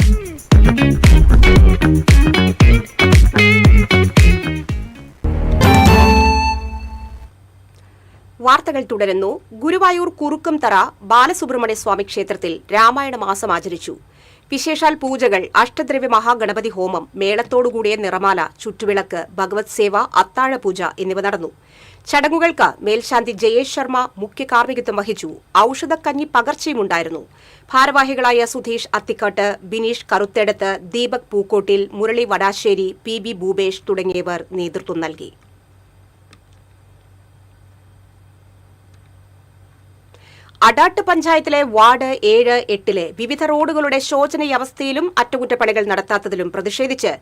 വാർത്തകൾ തുടരുന്നു. ഗുരുവായൂർ കുറുക്കംതറ ബാലസുബ്രഹ്മണ്യ സ്വാമി ക്ഷേത്രത്തിൽ രാമായണ മാസം ആചരിച്ചു. വിശേഷാൽ പൂജകൾ, അഷ്ടദ്രവ്യ മഹാഗണപതി ഹോമം, മേളത്തോടുകൂടിയ നിറമാല, ചുറ്റുവിളക്ക്, ഭഗവത് സേവ, അത്താഴപൂജ എന്നിവ നടന്നു. ചടങ്ങുകൾക്ക് മേൽശാന്തി ജയേഷ് ശർമ്മ മുഖ്യ കാർമ്മികത്വം വഹിച്ചു. ഔഷധക്കഞ്ഞി പകർച്ചയുമുണ്ടായിരുന്നു. ഭാരവാഹികളായ സുധീഷ് അത്തിക്കാട്ട്, ബിനീഷ് കറുത്തേടത്ത്, ദീപക് പൂക്കോട്ടിൽ, മുരളി വടാശ്ശേരി, PB ഭൂപേഷ് തുടങ്ങിയവർ നേതൃത്വം നൽകി. അടാട്ട് പഞ്ചായത്തിലെ വാർഡ് 7, 8 വിവിധ റോഡുകളുടെ ശോചനീയാവസ്ഥയിലും അറ്റകുറ്റപ്പണികൾ നടത്താത്തതിലും പ്രതിഷേധിച്ച്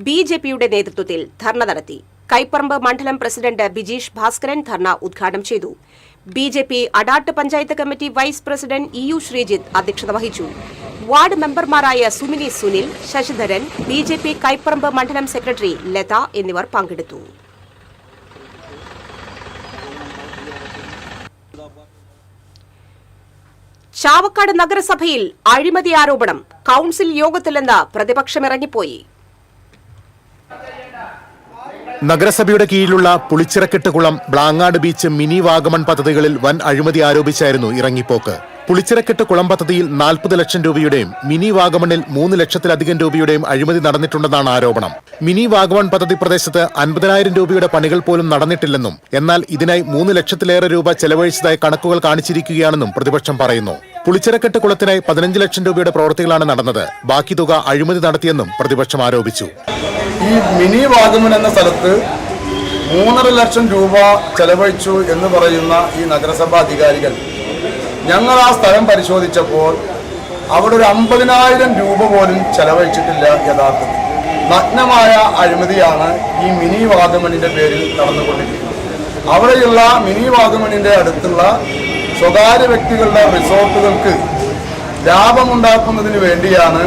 BJPയുടെ നേതൃത്വത്തിൽ ധർണ നടത്തി. കൈപ്പറമ്പ് മണ്ഡലം പ്രസിഡന്റ് ബിജീഷ് ഭാസ്കരൻ ധർണ ഉദ്ഘാടനം ചെയ്തു. BJP Adat panchayat committee vice president EU Sreejith അധ്യക്ഷത വഹിച്ചു. വാർഡ് മെമ്പർമാരായ സുമിനി സുനിൽ, ശശിധരൻ, BJP കൈപ്പറമ്പ് മണ്ഡലം സെക്രട്ടറി ലത എന്നിവർ പങ്കെടുത്തു. ചാവക്കാട് നഗരസഭയിൽ അഴിമതി ആരോപണം. കൌൺസിൽ യോഗത്തിൽ നിന്ന് പ്രതിപക്ഷമിറങ്ങിപ്പോയി. നഗരസഭയുടെ കീഴിലുള്ള പുളിച്ചിറക്കെട്ടുകുളം, ബ്ലാങ്ങാട് ബീച്ച്, മിനി വാഗമൺ പദ്ധതികളിൽ വൻ അഴിമതി ആരോപിച്ചായിരുന്നു ഇറങ്ങിപ്പോക്ക്. പുളിച്ചിറക്കെട്ട് കുളം പദ്ധതിയിൽ 40 ലക്ഷം രൂപയുടെയും മിനി വാഗമണിൽ 3 ലക്ഷത്തിലധികം രൂപയുടെയും അഴിമതി നടന്നിട്ടുണ്ടെന്നാണ് ആരോപണം. മിനി വാഗമൺ പദ്ധതി പ്രദേശത്ത് 50,000 രൂപയുടെ പണികൾ പോലും നടന്നിട്ടില്ലെന്നും എന്നാൽ ഇതിനായി 3 ലക്ഷത്തിലേറെ രൂപ ചെലവഴിച്ചതായി കണക്കുകൾ കാണിച്ചിരിക്കുകയാണെന്നും പ്രതിപക്ഷം പറയുന്നു. പുളിച്ചിറക്കെട്ട് കുളത്തിനായി 15 ലക്ഷം രൂപയുടെ പ്രവൃത്തികളാണ് നടന്നത്. ബാക്കി തുക അഴിമതി നടത്തിയെന്നും പ്രതിപക്ഷം ആരോപിച്ചു. ഈ മിനി വാഗമൺ എന്ന സ്ഥലത്ത് 3.5 ലക്ഷം രൂപ ചെലവഴിച്ചു എന്ന് പറയുന്ന ഈ നഗരസഭാ അധികാരികൾ, ഞങ്ങൾ ആ സ്ഥലം പരിശോധിച്ചപ്പോൾ അവിടെ ഒരു 50,000 രൂപ പോലും ചെലവഴിച്ചിട്ടില്ല. യഥാർത്ഥത്തിൽ നഗ്നമായ അഴിമതിയാണ് ഈ മിനി വാഗമണിന്റെ പേരിൽ നടന്നുകൊണ്ടിരിക്കുന്നത്. അവിടെയുള്ള മിനി വാഗമണിന്റെ അടുത്തുള്ള സ്വകാര്യ വ്യക്തികളുടെ റിസോർട്ടുകൾക്ക് ലാഭമുണ്ടാക്കുന്നതിന് വേണ്ടിയാണ്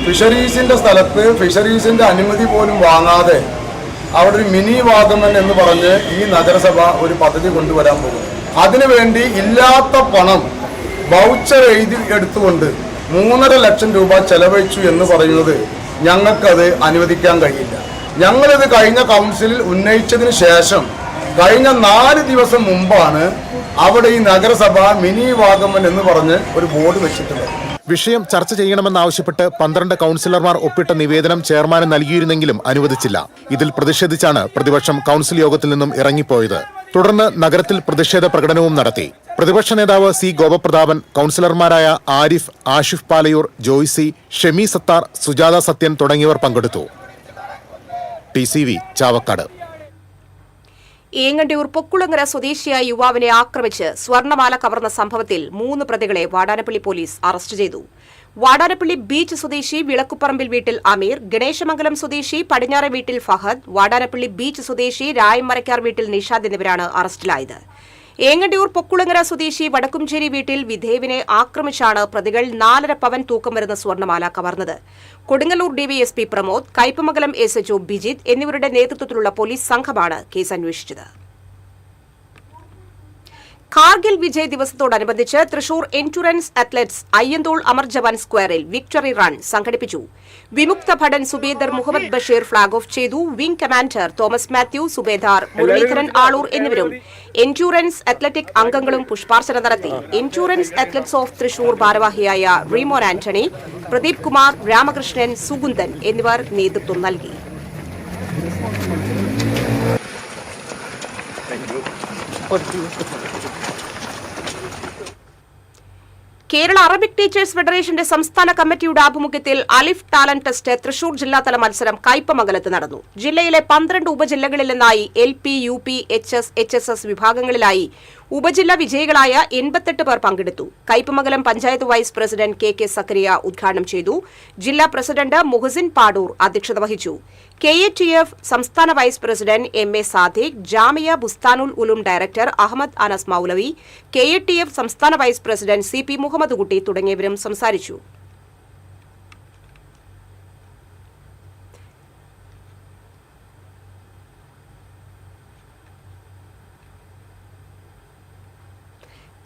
ഫിഷറീസിൻ്റെ സ്ഥലത്ത് ഫിഷറീസിൻ്റെ അനുമതി പോലും വാങ്ങാതെ അവിടെ ഒരു മിനി വാഗമൺ എന്ന് പറഞ്ഞ് ഈ നഗരസഭ ഒരു പദ്ധതി കൊണ്ടുവരാൻ പോകുന്നു. അതിനുവേണ്ടി ഇല്ലാത്ത പണം വൗച്ചർ എഴുതി എടുത്തുകൊണ്ട് 3.5 ലക്ഷം രൂപ ചെലവഴിച്ചു എന്ന് പറയുന്നത് ഞങ്ങൾക്കത് അനുവദിക്കാൻ കഴിയില്ല. ഞങ്ങളിത് കഴിഞ്ഞ കൗൺസിലിൽ ഉന്നയിച്ചതിന് ശേഷം കഴിഞ്ഞ 4 ദിവസം മുമ്പാണ് അവിടെ ഈ നഗരസഭ മിനി വാഗമൺ എന്ന് പറഞ്ഞ് ഒരു ബോർഡ് വെച്ചിട്ടുള്ളത്. വിഷയം ചർച്ച ചെയ്യണമെന്നാവശ്യപ്പെട്ട് 12 കൗൺസിലർമാർ ഒപ്പിട്ട നിവേദനം ചെയർമാന് നൽകിയിരുന്നെങ്കിലും അനുവദിച്ചില്ല. ഇതിൽ പ്രതിഷേധിച്ചാണ് പ്രതിപക്ഷം കൗൺസിൽ യോഗത്തിൽ നിന്നും ഇറങ്ങിപ്പോയത്. തുടർന്ന് നഗരത്തിൽ പ്രതിഷേധ പ്രകടനവും നടത്തി. പ്രതിപക്ഷ നേതാവ് സി ഗോപപ്രതാപൻ, കൗൺസിലർമാരായ ആരിഫ്, ആഷിഫ് പാലയൂർ, ജോയ്സി, ഷെമി സത്താർ, സുജാത സത്യൻ തുടങ്ങിയവർ പങ്കെടുത്തു. TCV ചാവക്കാട്. ഏങ്ങണ്ടിയൂർ പൊക്കുളങ്ങര സ്വദേശിയായ യുവാവിനെ ആക്രമിച്ച് സ്വർണമാല കവർന്ന സംഭവത്തിൽ 3 പ്രതികളെ വാടാനപ്പള്ളി പോലീസ് അറസ്റ്റ് ചെയ്തു. വാടാനപ്പള്ളി ബീച്ച് സ്വദേശി വിളക്കുപറമ്പിൽ വീട്ടിൽ അമീർ, ഗണേശമംഗലം സ്വദേശി പടിഞ്ഞാറെ വീട്ടിൽ ഫഹദ്, വാടാനപ്പള്ളി ബീച്ച് സ്വദേശി രായമരക്കാർ വീട്ടിൽ നിഷാദ് എന്നിവരാണ് അറസ്റ്റിലായത്. ഏങ്ങണ്ടിയൂർ പൊക്കുളങ്ങര സ്വദേശി വടക്കുംചേരി വീട്ടിൽ വിധേവിനെ ആക്രമിച്ചാണ് പ്രതികൾ 4.5 പവൻ തൂക്കം വരുന്ന സ്വർണമാല കവർന്നത്. കൊടുങ്ങല്ലൂർ ഡിവൈഎസ്പി പ്രമോദ്, കയ്പമംഗലം SHO ബിജിത്ത് എന്നിവരുടെ നേതൃത്വത്തിലുള്ള പോലീസ് സംഘമാണ് കേസ് അന്വേഷിച്ചത്. കാർഗിൽ വിജയ് ദിവസത്തോടനുബന്ധിച്ച് തൃശൂർ എൻഡ്യൂറൻസ് അത്ലറ്റ്സ് അയ്യന്തോൾ അമർ ജവാൻ സ്ക്വയറിൽ വിക്ടറി റൺ സംഘടിപ്പിച്ചു. വിമുക്ത ഭടൻ സുബേദർ മുഹമ്മദ് ബഷീർ ഫ്ളാഗ് ഓഫ് ചെയ്തു. വിംഗ് കമാൻഡർ തോമസ് മാത്യു, സുബേദാർ മുരളീധരൻ ആളൂർ എന്നിവരും എൻഡ്യൂറൻസ് അത്ലറ്റിക് അംഗങ്ങളും പുഷ്പാർച്ചന നടത്തി. എൻഡ്യൂറൻസ് അത്ലറ്റ്സ് ഓഫ് തൃശൂർ ഭാരവാഹിയായ റീമോൻ ആന്റണി, പ്രദീപ് കുമാർ, രാമകൃഷ്ണൻ, സുകുന്ദൻ എന്നിവർ നേതൃത്വം നൽകി. കേരള അറബിക് ടീച്ചേഴ്സ് ഫെഡറേഷന്റെ സംസ്ഥാന കമ്മിറ്റിയുടെ ആഭിമുഖ്യത്തിൽ അലിഫ് ടാലന്റ് ടെസ്റ്റ് തൃശൂർ ജില്ലാതല മത്സരം കയ്പമംഗലത്ത് നടന്നു. ജില്ലയിലെ 12 ഉപജില്ലകളിൽ നിന്നായി LP, UP, HS, HSS വിഭാഗങ്ങളിലായി ഉപജില്ല വിജയികളായ 88 പേർ പങ്കെടുത്തു. Kaipamangalam panchayat vice president KK Zakaria ഉദ്ഘാടനം ചെയ്തു. ജില്ലാ പ്രസിഡന്റ് മുഹസിൻ പാടൂർ അധ്യക്ഷത വഹിച്ചു. KATF സംസ്ഥാന vice president MA Sadiq, Jamia Bustanul Uloom director Ahammed Anas Moulavi, KATF സംസ്ഥാന vice president CP Muhammad Kutty തുടങ്ങിയവരും സംസാരിച്ചു.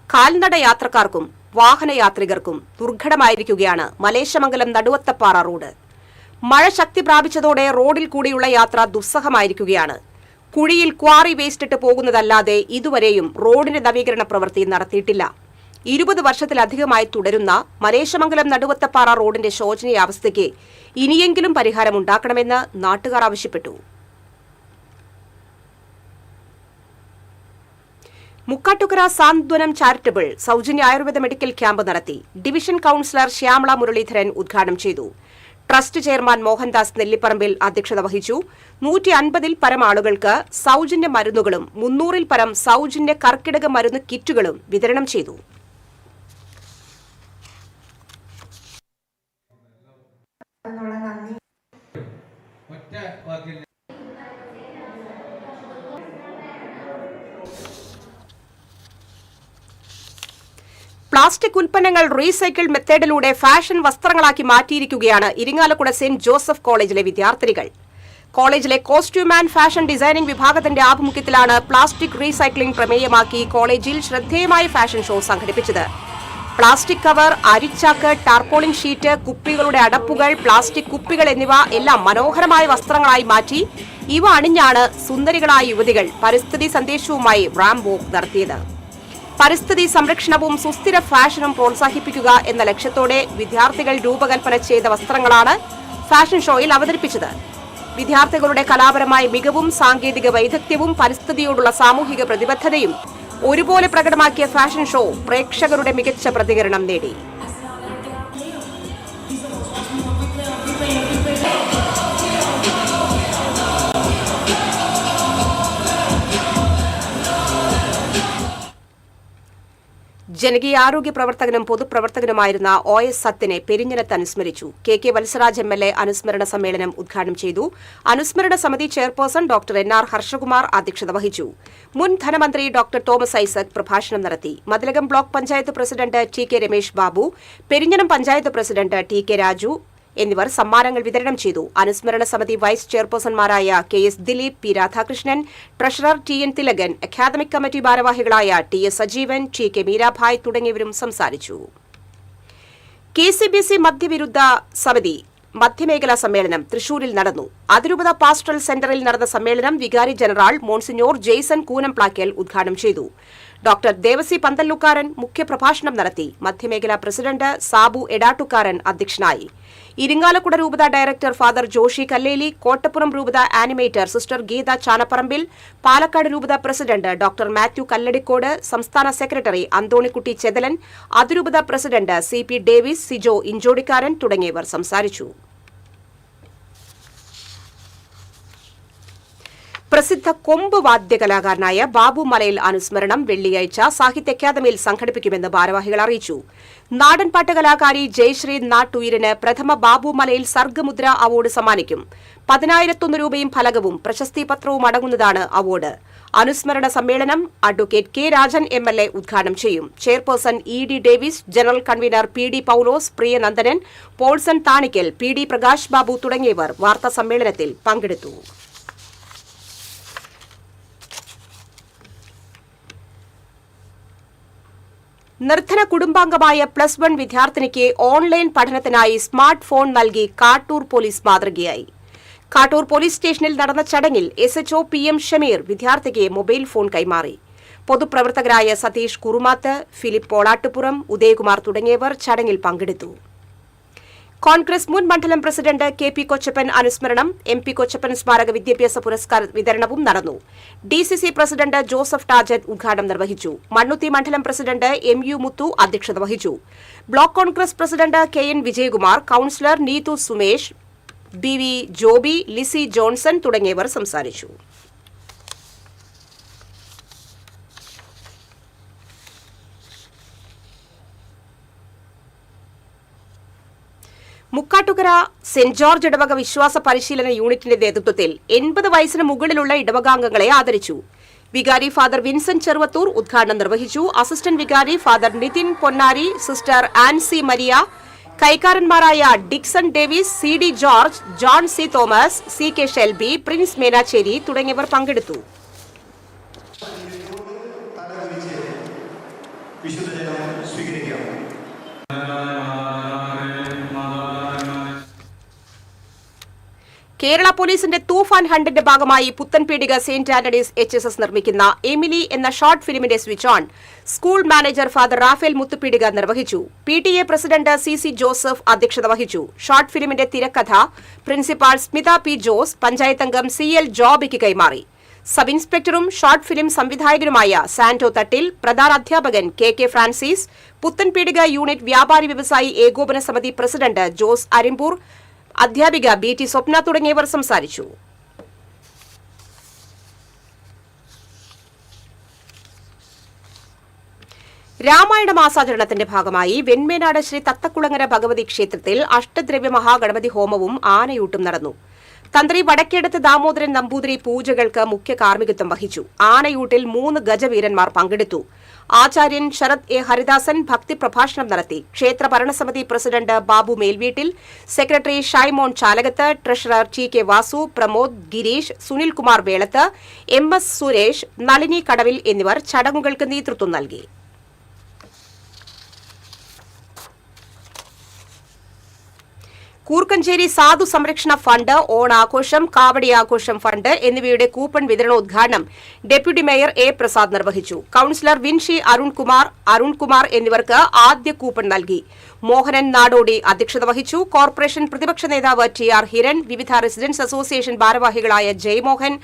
കാൽനട യാത്രക്കാർക്കും വാഹനയാത്രികർക്കും ദുർഘടമായിരിക്കുകയാണ് മലേശമംഗലം നടുവത്തപ്പാറ റോഡ്. മഴ ശക്തി പ്രാപിച്ചതോടെ റോഡിൽ കൂടിയുള്ള യാത്ര ദുസ്സഹമായിരിക്കുകയാണ്. കുഴിയിൽ ക്വാറി വേസ്റ്റിട്ട് പോകുന്നതല്ലാതെ ഇതുവരെയും റോഡിന്റെ നവീകരണ പ്രവൃത്തി നടത്തിയിട്ടില്ല. 20 വർഷത്തിലധികമായി തുടരുന്ന മലേശമംഗലം നടുവത്തപ്പാറ റോഡിന്റെ ശോചനീയാവസ്ഥയ്ക്ക് ഇനിയെങ്കിലും പരിഹാരമുണ്ടാക്കണമെന്ന് നാട്ടുകാർ ആവശ്യപ്പെട്ടു. മുക്കാട്ടുകര സാന്ത്വനം ചാരിറ്റബിൾ സൗജന്യ ആയുർവേദ മെഡിക്കൽ ക്യാമ്പ് നടത്തി. ഡിവിഷൻ കൌൺസിലർ ശ്യാമള മുരളീധരൻ ഉദ്ഘാടനം ചെയ്തു. ട്രസ്റ്റ് ചെയർമാൻ മോഹൻദാസ് നെല്ലിപ്പറമ്പിൽ അധ്യക്ഷത വഹിച്ചു. 150-ൽ പരം ആളുകൾക്ക് സൗജന്യ മരുന്നുകളും 300-ൽ പരം സൗജന്യ കർക്കിടക മരുന്ന് കിറ്റുകളും വിതരണം ചെയ്തു. പ്ലാസ്റ്റിക് ഉൽപ്പന്നങ്ങൾ റീസൈക്കിൾ മെത്തേഡിലൂടെ ഫാഷൻ വസ്ത്രങ്ങളാക്കി മാറ്റിയിരിക്കുകയാണ് ഇരിങ്ങാലക്കുട സെന്റ് ജോസഫ് കോളേജിലെ വിദ്യാർത്ഥിനികൾ. കോളേജിലെ കോസ്റ്റ്യൂം ആൻഡ് ഫാഷൻ ഡിസൈനിംഗ് വിഭാഗത്തിന്റെ ആഭിമുഖ്യത്തിലാണ് പ്ലാസ്റ്റിക് റീസൈക്ലിംഗ് പ്രമേയമാക്കി കോളേജിൽ ശ്രദ്ധേയമായ ഫാഷൻ ഷോ സംഘടിപ്പിച്ചത്. പ്ലാസ്റ്റിക് കവർ, അരിച്ചാക്ക്, ടാർപോളിൻ ഷീറ്റ്, കുപ്പികളുടെ അടപ്പുകൾ, പ്ലാസ്റ്റിക് കുപ്പികൾ എന്നിവ എല്ലാം മനോഹരമായ വസ്ത്രങ്ങളായി മാറ്റി ഇവ അണിഞ്ഞാണ് സുന്ദരികളായ യുവതികൾ പരിസ്ഥിതി സന്ദേശവുമായി റാംപ് വാക്ക് നടത്തിയത്. പരിസ്ഥിതി സംരക്ഷണവും സുസ്ഥിര ഫാഷനും പ്രോത്സാഹിപ്പിക്കുക എന്ന ലക്ഷ്യത്തോടെ വിദ്യാർത്ഥികൾ രൂപകൽപ്പന ചെയ്ത വസ്ത്രങ്ങളാണ് ഫാഷൻ ഷോയിൽ അവതരിപ്പിച്ചത്. വിദ്യാർത്ഥികളുടെ കലാപരമായ മികവും സാങ്കേതിക വൈദഗ്ധ്യവും പരിസ്ഥിതിയോടുള്ള സാമൂഹിക പ്രതിബദ്ധതയും ഒരുപോലെ പ്രകടമാക്കിയ ഫാഷൻ ഷോ പ്രേക്ഷകരുടെ മികച്ച പ്രതികരണം നേടി. ജനകീയാരോഗ്യ പ്രവർത്തകനും പൊതുപ്രവർത്തകനുമായിരുന്ന OS സത്തിനെ പെരിഞ്ഞനത്ത് അനുസ്മരിച്ചു. KK വത്സരാജ് MLA അനുസ്മരണ സമ്മേളനം ഉദ്ഘാടനം ചെയ്തു. അനുസ്മരണ സമിതി ചെയർപേഴ്സൺ ഡോക്ടർ NR ഹർഷകുമാർ അധ്യക്ഷത വഹിച്ചു. മുൻ ധനമന്ത്രി ഡോക്ടർ തോമസ് ഐസക് പ്രഭാഷണം നടത്തി. Mathilakam block panchayat president TK Ramesh Babu, Perinjanam panchayat president TK Raju എന്നിവർ സമ്മാനങ്ങൾ വിതരണം ചെയ്തു. അനുസ്മരണ സമിതി വൈസ് ചെയർപേഴ്സൺമാരായ KS Dileep, P Radhakrishnan, treasurer TN Thilakan, academic committee ഭാരവാഹികളായ TS സജീവൻ, TK മീരാഭായ് തുടങ്ങിയവരും സംസാരിച്ചു. KCBC മദ്യവിരുദ്ധ സമിതി മധ്യമേഖലാ സമ്മേളനം തൃശൂരിൽ നടന്നു. അതിരൂപത പാസ്റ്ററൽ സെന്ററിൽ നടന്ന സമ്മേളനം വികാരി ജനറൽ മോൺസിഞ്ഞോർ ജെയ്സൺ കൂനംപ്ലാക്കൽ ഉദ്ഘാടനം ചെയ്തു. ഡോക്ടർ ദേവസി പന്തല്ലൂക്കാരൻ മുഖ്യപ്രഭാഷണം നടത്തി. മധ്യമേഖലാ പ്രസിഡന്റ് സാബു എടാട്ടുകാരൻ അധ്യക്ഷനായി. ഇരിങ്ങാലക്കുട രൂപത ഡയറക്ടർ ഫാദർ ജോഷി കല്ലേലി, കോട്ടപ്പുറം രൂപത ആനിമേറ്റർ സിസ്റ്റർ ഗീത ചാനപ്പറമ്പിൽ, പാലക്കാട് രൂപത പ്രസിഡന്റ് ഡോക്ടർ മാത്യു കല്ലടിക്കോട്, സംസ്ഥാന സെക്രട്ടറി അന്തോണിക്കുട്ടി ചെതലൻ, അതിരൂപത president CP Davis, Sijo Inchodikkaran തുടങ്ങിയവർ സംസാരിച്ചു. പ്രസിദ്ധ കൊമ്പ് വാദ്യകലാകാരനായ ബാബു മലയിൽ അനുസ്മരണം വെള്ളിയാഴ്ച സാഹിത്യ അക്കാദമിയിൽ സംഘടിപ്പിക്കുമെന്ന് ഭാരവാഹികൾ അറിയിച്ചു. നാടൻപാട്ട് കലാകാരി ജയശ്രീ നാട്ടുയിരിന് പ്രഥമ ബാബു മലയിൽ സർഗമുദ്ര അവാർഡ് സമ്മാനിക്കും. 10,001 രൂപയും ഫലകവും പ്രശസ്തി പത്രവും അടങ്ങുന്നതാണ് അവാർഡ്. അനുസ്മരണ സമ്മേളനം അഡ്വക്കേറ്റ് K രാജൻ MLA ഉദ്ഘാടനം ചെയ്യും. Chairperson ED Davis, general convener PD Paulose, Priyanandanan, Paulson Thanikkal, PD Prakash Babu തുടങ്ങിയവർ വാർത്താ സമ്മേളനത്തിൽ പങ്കെടുത്തു. നിർധന കുടുംബാംഗമായ +1 വിദ്യാർത്ഥിനിക്ക് ഓൺലൈൻ പഠനത്തിനായി സ്മാർട്ട് ഫോൺ നൽകി കാട്ടൂർ പോലീസ് മാതൃകയായി. കാട്ടൂർ പോലീസ് സ്റ്റേഷനിൽ നടന്ന ചടങ്ങിൽ SHO PM ഷമീർ വിദ്യാർത്ഥിക്ക് മൊബൈൽ ഫോൺ കൈമാറി. പൊതുപ്രവർത്തകരായ സതീഷ് കുറുമാത്ത്, ഫിലിപ്പ് പോളാട്ടുപുറം, ഉദയകുമാർ തുടങ്ങിയവർ ചടങ്ങിൽ പങ്കെടുത്തു. കോൺഗ്രസ് മുൻ മണ്ഡലം പ്രസിഡന്റ് KP കൊച്ചപ്പൻ അനുസ്മരണം, MP കൊച്ചപ്പൻ സ്മാരക വിദ്യാഭ്യാസ പുരസ്കാര വിതരണവും നടന്നു. DCC പ്രസിഡന്റ് ജോസഫ് ടാജറ്റ് ഉദ്ഘാടനം നിർവഹിച്ചു. മണ്ണുത്തി മണ്ഡലം പ്രസിഡന്റ് MU മുത്തു അധ്യക്ഷത വഹിച്ചു. Block Congress president KN Vijayakumar, councillor Neethu Sumesh, BV Joby, Lissy Johnson തുടങ്ങിയവർ സംസാരിച്ചു. മുക്കാട്ടുകര സെന്റ് ജോർജ് ഇടവക വിശ്വാസ പരിശീലന യൂണിറ്റിന്റെ നേതൃത്വത്തിൽ 80 വയസ്സിന് മുകളിലുള്ള ഇടവകാംഗങ്ങളെ ആദരിച്ചു. വികാരി ഫാദർ വിൻസെന്റ് ചെറുവത്തൂർ ഉദ്ഘാടനം നിർവഹിച്ചു. അസിസ്റ്റന്റ് വികാരി ഫാദർ നിതിൻ പൊന്നാരി, സിസ്റ്റർ ആൻസി മരിയ, കൈക്കാരന്മാരായ Dixon Davis, CD George, John C Thomas, CK Shelby, Prince Menachery തുടങ്ങിയവർ പങ്കെടുത്തു. കേരള പോലീസിന്റെ തൂഫാൻ ഹണ്ടിന്റെ ഭാഗമായി പുത്തൻപീടിക സെന്റ് ആന്റണീസ് HSS നിർമ്മിക്കുന്ന എമിലി എന്ന ഷോർട്ട് ഫിലിമിന്റെ switch on school manager father Raphael Muthupeedika നിർവഹിച്ചു. PTA പ്രസിഡന്റ് CC ജോസഫ് അധ്യക്ഷത വഹിച്ചു. ഷോർട്ട് ഫിലിമിന്റെ തിരക്കഥ പ്രിൻസിപ്പാൾ സ്മിത P ജോസ് പഞ്ചായത്ത് അംഗം CL ജോബിക്ക് കൈമാറി. സബ് ഇൻസ്പെക്ടറും ഷോർട്ട് ഫിലിം സംവിധായകനുമായ സാന്റോ തട്ടിൽ, പ്രധാന അധ്യാപകൻ KK ഫ്രാൻസിസ്, പുത്തൻപീടിക യൂണിറ്റ് വ്യാപാരി വ്യവസായി ഏകോപന സമിതി പ്രസിഡന്റ് ജോസ് അരിമ്പൂർ, അധ്യാപിക BT സ്വപ്ന തുടങ്ങിയവർ സംസാരിച്ചു. രാമായണ മാസാചരണത്തിന്റെ ഭാഗമായി വെൺമേനാട് ശ്രീ തത്തക്കുളങ്ങര ഭഗവതി ക്ഷേത്രത്തിൽ അഷ്ടദ്രവ്യ മഹാഗണപതി ഹോമവും ആനയൂട്ടും നടന്നു. തന്ത്രി വടക്കേടത്ത് ദാമോദരൻ നമ്പൂതിരി പൂജകൾക്ക് മുഖ്യ കാർമ്മികത്വം വഹിച്ചു. ആനയൂട്ടിൽ 3 ഗജവീരന്മാർ പങ്കെടുത്തു. ആചാര്യൻ ശരത് A ഹരിദാസൻ ഭക്തി പ്രഭാഷണം നടത്തി. ക്ഷേത്ര ഭരണസമിതി president Babu Melveettil, secretary Shaimon Chalakath, treasurer TK Vasu, Pramod, Gireesh, Sunilkumar Velath, MS Suresh, Nalini Kadavil എന്നിവർ ചടങ്ങുകൾക്ക് നേതൃത്വം നൽകി. കൂർക്കഞ്ചേരി സാധു സംരക്ഷണ ഫണ്ട്, ഓണാഘോഷം, കാവടി ആഘോഷം ഫണ്ട് എന്നിവയുടെ കൂപ്പൺ വിതരണോദ്ഘാടനം ഡെപ്യൂട്ടി മേയർ A പ്രസാദ് നിർവഹിച്ചു. കൌൺസിലർ വിൻഷി അരുൺകുമാർ എന്നിവർക്ക് ആദ്യ കൂപ്പൺ നൽകി. മോഹനൻ നാടോടി അധ്യക്ഷത വഹിച്ചു. കോർപ്പറേഷൻ പ്രതിപക്ഷ നേതാവ് TR ഹിരൺ, വിവിധ റെസിഡൻസ് അസോസിയേഷൻ ഭാരവാഹികളായ ജയമോഹൻ,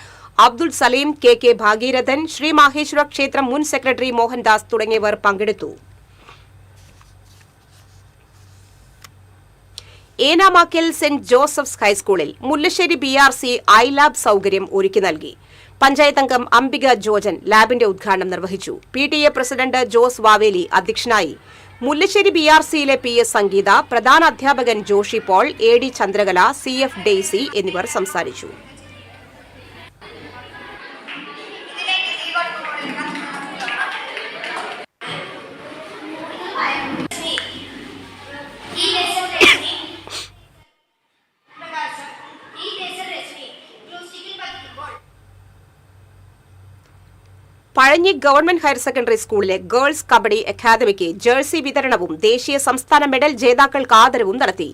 അബ്ദുൾ സലീം, KK ഭാഗീരഥൻ, ശ്രീ മാഹേശ്വര ക്ഷേത്രം മുൻ സെക്രട്ടറി മോഹൻദാസ് തുടങ്ങിയവർ പങ്കെടുത്തു. ഏനാമാക്കൽ സെന്റ് ജോസഫ്സ് ഹൈസ്കൂളിൽ മുല്ലശ്ശേരി BRC ഐ ലാബ് സൌകര്യം ഒരുക്കി നൽകി. പഞ്ചായത്ത് അംഗം അംബിക ജോജൻ ലാബിന്റെ ഉദ്ഘാടനം നിർവഹിച്ചു. PTA പ്രസിഡന്റ് ജോസ് വാവേലി അധ്യക്ഷനായി. മുല്ലശ്ശേരി BRCയിലെ PS സംഗീത, പ്രധാന അധ്യാപകൻ ജോഷി പോൾ, AD ചന്ദ്രകല, CF ഡെയ്സി എന്നിവർ സംസാരിച്ചു. പഴഞ്ഞി ഗവൺമെന്റ് ഹയർ സെക്കൻഡറി സ്കൂളിലെ ഗേൾസ് കബഡി അക്കാദമിക്ക് ജേഴ്സി വിതരണവും ദേശീയ സംസ്ഥാന മെഡൽ ജേതാക്കൾക്ക് ആദരവും നടത്തി.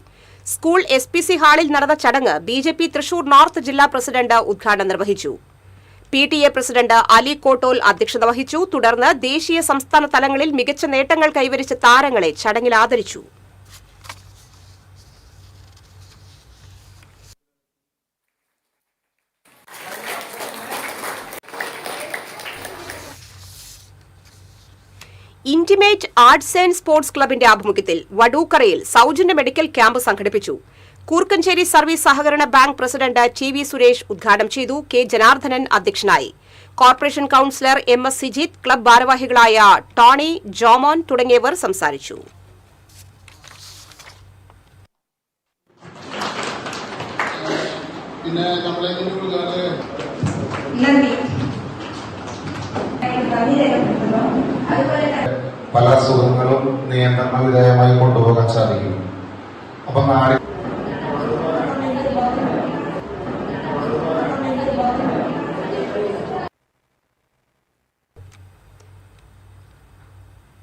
സ്കൂൾ SPC ഹാളിൽ നടന്ന ചടങ്ങ് BJP തൃശൂർ നോർത്ത് ജില്ലാ പ്രസിഡന്റ് ഉദ്ഘാടനം നിർവഹിച്ചു. PTA പ്രസിഡന്റ് അലി കോട്ടോൽ അധ്യക്ഷത വഹിച്ചു. തുടർന്ന് ദേശീയ സംസ്ഥാന തലങ്ങളിൽ മികച്ച നേട്ടങ്ങൾ കൈവരിച്ച താരങ്ങളെ ചടങ്ങിൽ ആദരിച്ചു. ഇന്റിമേറ്റ് ആർട്സ് ആൻഡ് സ്പോർട്സ് ക്ലബിന്റെ ആഭിമുഖ്യത്തിൽ വടൂക്കരയിൽ സൗജന്യ മെഡിക്കൽ ക്യാമ്പ് സംഘടിപ്പിച്ചു. കൂർക്കഞ്ചേരി സർവീസ് സഹകരണ ബാങ്ക് പ്രസിഡന്റ് TV സുരേഷ് ഉദ്ഘാടനം ചെയ്തു. K ജനാർദ്ദനൻ അധ്യക്ഷനായി. Corporation councillor MS Sijith, club ഭാരവാഹികളായ ടോണി, ജോമോൻ തുടങ്ങിയവർ സംസാരിച്ചു. പല അസുഖങ്ങളും നിയന്ത്രണ വിധേയമായി കൊണ്ടുപോകാൻ സാധിക്കും. അപ്പം നാളെ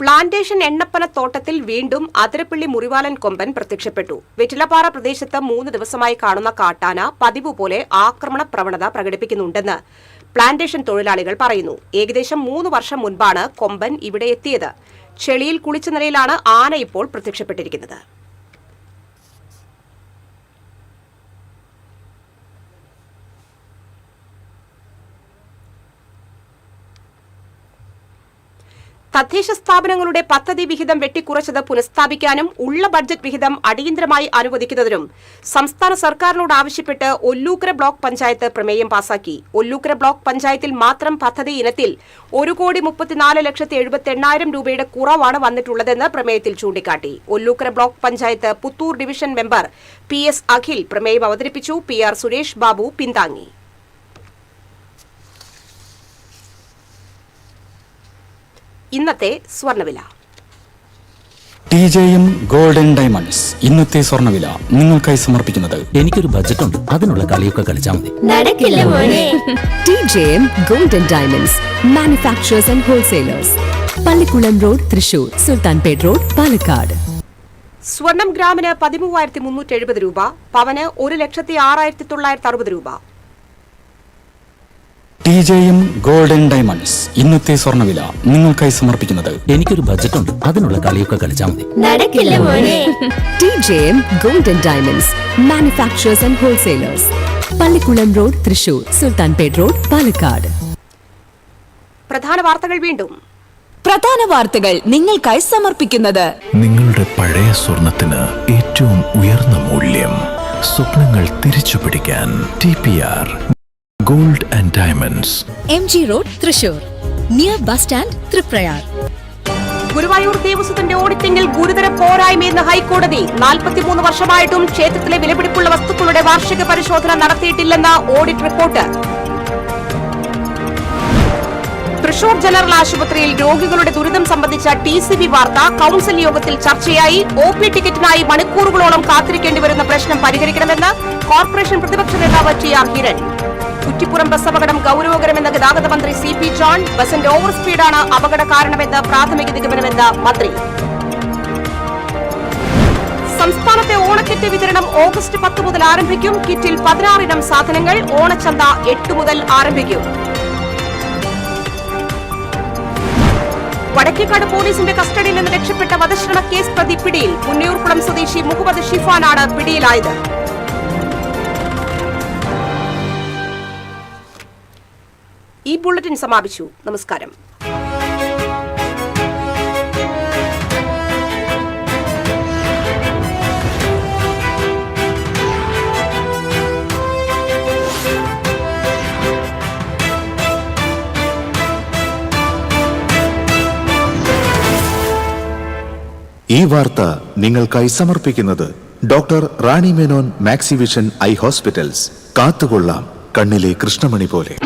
പ്ലാന്റേഷൻ എണ്ണപ്പനത്തോട്ടത്തിൽ വീണ്ടും അതിരപ്പള്ളി മുറിവാലൻ കൊമ്പൻ പ്രത്യക്ഷപ്പെട്ടു. വെറ്റിലപ്പാറ പ്രദേശത്ത് 3 ദിവസമായി കാണുന്ന കാട്ടാന പതിവ് പോലെ ആക്രമണ പ്രവണത പ്രകടിപ്പിക്കുന്നുണ്ടെന്ന് പ്ലാന്റേഷൻ തൊഴിലാളികൾ പറയുന്നു. ഏകദേശം 3 വർഷം മുൻപാണ് കൊമ്പൻ ഇവിടെ എത്തിയത്. ചെളിയിൽ കുളിച്ച നിലയിലാണ് ആന ഇപ്പോൾ പ്രത്യക്ഷപ്പെട്ടിരിക്കുന്നത്. തദ്ദേശ സ്ഥാപനങ്ങളുടെ പദ്ധതി വിഹിതം വെട്ടിക്കുറച്ചത് പുനഃസ്ഥാപിക്കാനും ഉള്ള ബഡ്ജറ്റ് വിഹിതം അടിയന്തരമായി അനുവദിക്കുന്നതിനും സംസ്ഥാന സർക്കാരിനോട് ആവശ്യപ്പെട്ട് ഒല്ലൂക്കര ബ്ലോക്ക് പഞ്ചായത്ത് പ്രമേയം പാസാക്കി. ഒല്ലൂക്കര ബ്ലോക്ക് പഞ്ചായത്തിൽ മാത്രം പദ്ധതി ഇനത്തിൽ 1,34,78,000 രൂപയുടെ കുറവാണ് വന്നിട്ടുള്ളതെന്ന് പ്രമേയത്തിൽ ചൂണ്ടിക്കാട്ടി. Ollukkara block panchayat Puthur division member PS Akhil പ്രമേയം അവതരിപ്പിച്ചു. PR സുരേഷ് ബാബു പിന്താങ്ങി. ഇന്നത്തെ സ്വർണ്ണവില. TJM ഗോൾഡൻ ഡയമണ്ട്സ് ഇന്നത്തെ സ്വർണ്ണവില നിങ്ങൾക്കായി സമർപ്പിക്കുന്നത് എനിക്കൊരു ബജറ്റ് ഉണ്ട്, അതിനുള്ള കളിയൊക്കെ കളിച്ചാൽ മതി. നടക്കില്ല മോനെ. TJM golden diamonds manufacturers and wholesalers, Pallikulam road, Thrissur, Sultanpet road, Palakkad. സ്വർണം ഗ്രാമിന് 13,370 രൂപ, പവന് 1,06,960 രൂപ. TJM ഗോൾഡൻ ഡയമണ്ട്സ് ഇന്നത്തെ സ്വർണ്ണവില നിങ്ങൾക്കായി സമർപ്പിക്കുന്നത് എനിക്കൊരു ബജറ്റ് ഉണ്ട്, അതിനുള്ള കളിയൊക്കെ കളിച്ചാൽ മതി. നടക്കില്ല മോനെ. TJM golden diamonds manufacturers and wholesalers, Pallikulam road, Thrissur, Sultanpet road, Palakkad. പ്രധാന വാർത്തകൾ വീണ്ടും. പ്രധാന വാർത്തകൾ നിങ്ങൾക്കായി സമർപ്പിക്കുന്നത് നിങ്ങളുടെ പഴയ സ്വർണത്തിന് ഏറ്റവും ഉയർന്ന മൂല്യം. സ്വപ്നങ്ങൾ തിരിച്ചുപിടിക്കാൻ TPR Gold and Diamonds, MG road, Thrissur, near bus stand, Triprayar. Guruvayur ദേവസ്വത്തിന്റെ ഓഡിറ്റിംഗിൽ ഗുരുതര പോരായ്മയെന്ന് ഹൈക്കോടതി. 43 വർഷമായിട്ടും ക്ഷേത്രത്തിലെ വിലപിടിപ്പുള്ള വസ്തുക്കളുടെ വാർഷിക പരിശോധന നടത്തിയിട്ടില്ലെന്ന ഓഡിറ്റ് റിപ്പോർട്ട്. തൃശൂർ ജനറൽ ആശുപത്രിയിൽ രോഗികളുടെ ദുരിതം സംബന്ധിച്ച TCB വാർത്ത കൌൺസിൽ യോഗത്തിൽ ചർച്ചയായി. OP ടിക്കറ്റിനായി മണിക്കൂറുകളോളം കാത്തിരിക്കേണ്ടി വരുന്ന പ്രശ്നം പരിഹരിക്കണമെന്ന് കോർപ്പറേഷൻ പ്രതിപക്ഷ നേതാവ് TR ഹിരൺ. കുറ്റിപ്പുറം ബസ് അപകടം ഗൌരവകരമെന്ന് ഗതാഗത മന്ത്രി CP ജോൺ. ബസിന്റെ ഓവർ സ്പീഡാണ് അപകട കാരണമെന്ന് പ്രാഥമിക നിഗമനമെന്ന് മന്ത്രി. സംസ്ഥാനത്തെ ഓണക്കിറ്റ് വിതരണം ഓഗസ്റ്റ് 10 മുതൽ ആരംഭിക്കും. കിറ്റിൽ 16 ഇനം സാധനങ്ങൾ. ഓണച്ചന്ത 8 മുതൽ ആരംഭിക്കും. വടക്കേക്കാട് പോലീസിന്റെ കസ്റ്റഡിയിൽ നിന്ന് രക്ഷപ്പെട്ട വധശ്രമ കേസ് പ്രതി പിടിയിൽ. പുന്നയൂർക്കുളം സ്വദേശി മുഹമ്മദ് ഷിഫാനാണ് പിടിയിലായത്. ഈ ബുള്ളറ്റിൻ സമാപിച്ചു. നമസ്കാരം. ഈ വാർത്ത നിങ്ങൾക്കായി സമർപ്പിക്കുന്നത് doctor Rani Menon Maxivision I hospitals. കാത്തുകൊള്ളാം കണ്ണിലെ കൃഷ്ണമണി പോലെ.